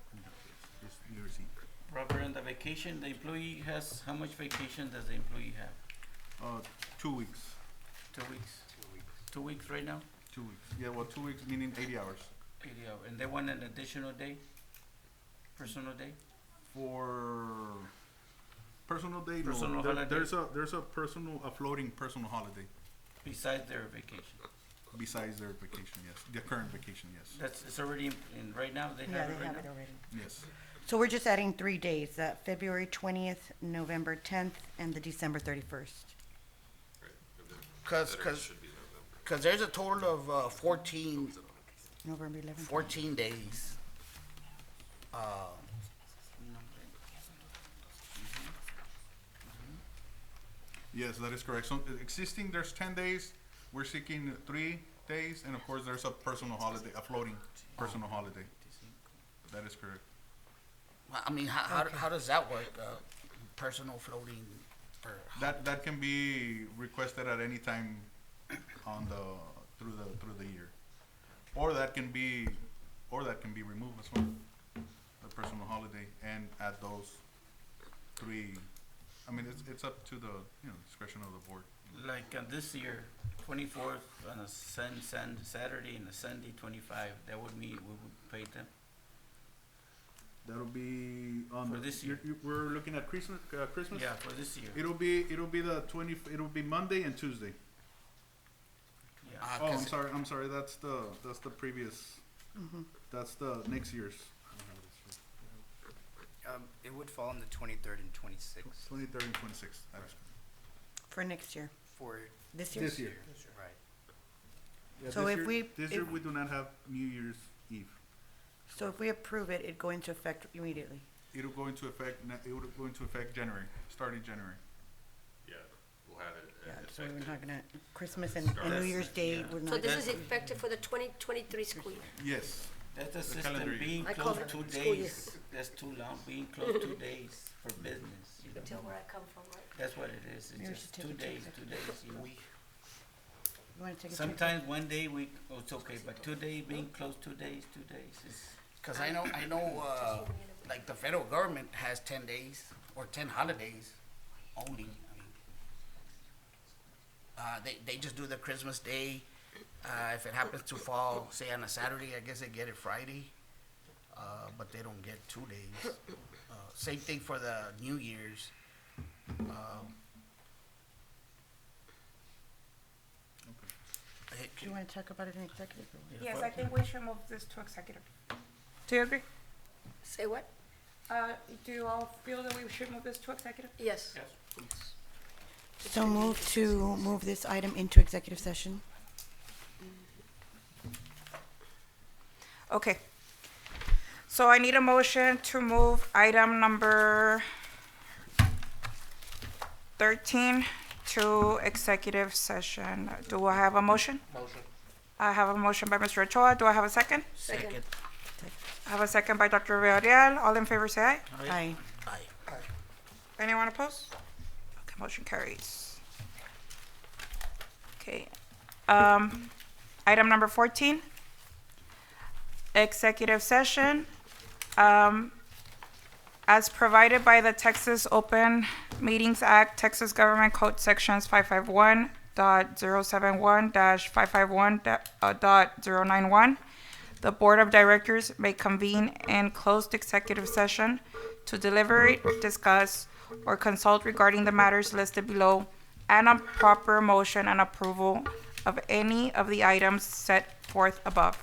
it's New Year's Eve. Robert, on the vacation, the employee has, how much vacation does the employee have? 2 weeks. 2 weeks? 2 weeks right now? 2 weeks. Yeah, well, 2 weeks meaning 80 hours. 80 hours. And they want an additional day? Personal day? For personal day, Personal no. There- holiday? There's a floating personal holiday Besides their vacation? besides their vacation, yes. The current vacation, yes. It's already in right now? They Yeah, have they it right have now? it already. Yes. So we're just adding 3 days, February 20th, November 10th, and the December 31st. Right. And then 'Cause- Veterans 'cause- should be November. Cause there's a total of, 14 November 11th. 14 days. Yes, that is correct. So existing, there's 10 days. We're seeking 3 days, and of course, there's a personal holiday, a floating personal holiday. That is correct. I mean, how does that work? Personal floating, or That can be requested at any time through the year, or that can be removed as well. The personal holiday, and at those 3, I mean, it's up to the discretion of the board. Like this year, 24th on a Saturday and a Sunday, 25, that would mean we would pay them? That'll be on For this year. We're looking at Christmas. Christmas. Yeah, for this year. It'll be the 20. It'll be Monday and Tuesday. Yeah. Oh, I'm sorry. That's the previous. That's the next year's. It would fall on the 23rd and 26th 23rd and 26th. That is For next year, for this year? This year. right. Yeah, So this if year, we- this year if- we do not have New Year's Eve. So if we approve it, it'd go into effect immediately. It'll go into effect, it will go into effect January, starting January. Yeah, we'll have it Yeah, so effective. we're not gonna, Christmas and New Year's Day, we're not. So this is effective for the 2023 school year. Yes. That's the The system, calendar year. being I call closed it 2 school year. days, that's too long, being closed 2 days for business, you know. Tell where I come from, right? That's what it is, Maybe we it's should just take 2 a days, check. 2 days, you know. You wanna take a check? Sometimes 1 day we, oh, it's okay, but 2 days, being closed 2 days, is, Cause I know, like the federal government has 10 days or 10 holidays only. I mean, they just do the Christmas Day. If it happens to fall, say on a Saturday, I guess they get it Friday. But they don't get 2 days. Same thing for the New Year's. Do you wanna talk about it in executive? or what? Yes, I think we should move this to executive. Do you agree? Say what? Do you all feel that we should move this to executive? Yes. So move this item into executive session. Okay. So I need a motion to move item number 13 to executive session. Do I have a motion? Motion. I have a motion by Mr. Ochoa. Do I have a second? Second. I have a second by Dr. Villarreal. All in favor say aye. Aye. Aye. Anyone opposed? Okay, motion carries. Okay. Item number 14, executive session. As provided by the Texas Open Meetings Act, Texas Government Code Sections 551.071-551.091, the Board of Directors may convene in closed executive session to deliberate, discuss, or consult regarding the matters listed below and on proper motion and approval of any of the items set forth above.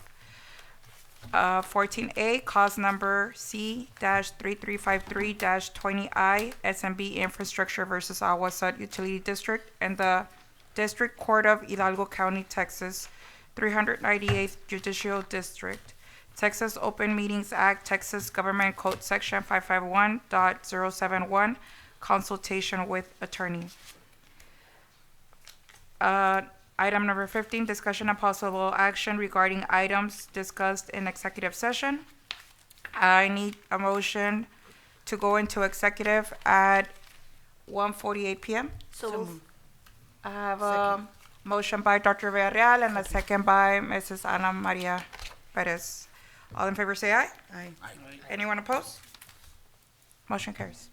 14A, cause number C-3353-20I, SMB Infrastructure versus AGUA SUD Utility District and the District Court of Hidalgo County, Texas, 398th Judicial District. Texas Open Meetings Act, Texas Government Code Section 551.071, consultation with attorney. Item number 15, discussion and possible action regarding items discussed in executive session. I need a motion to go into executive at 1:48 p.m. So move. I have a motion by Dr. Villarreal and a second by Mrs. Ana Maria Perez. All in favor say aye. Aye. Anyone opposed? Motion carries.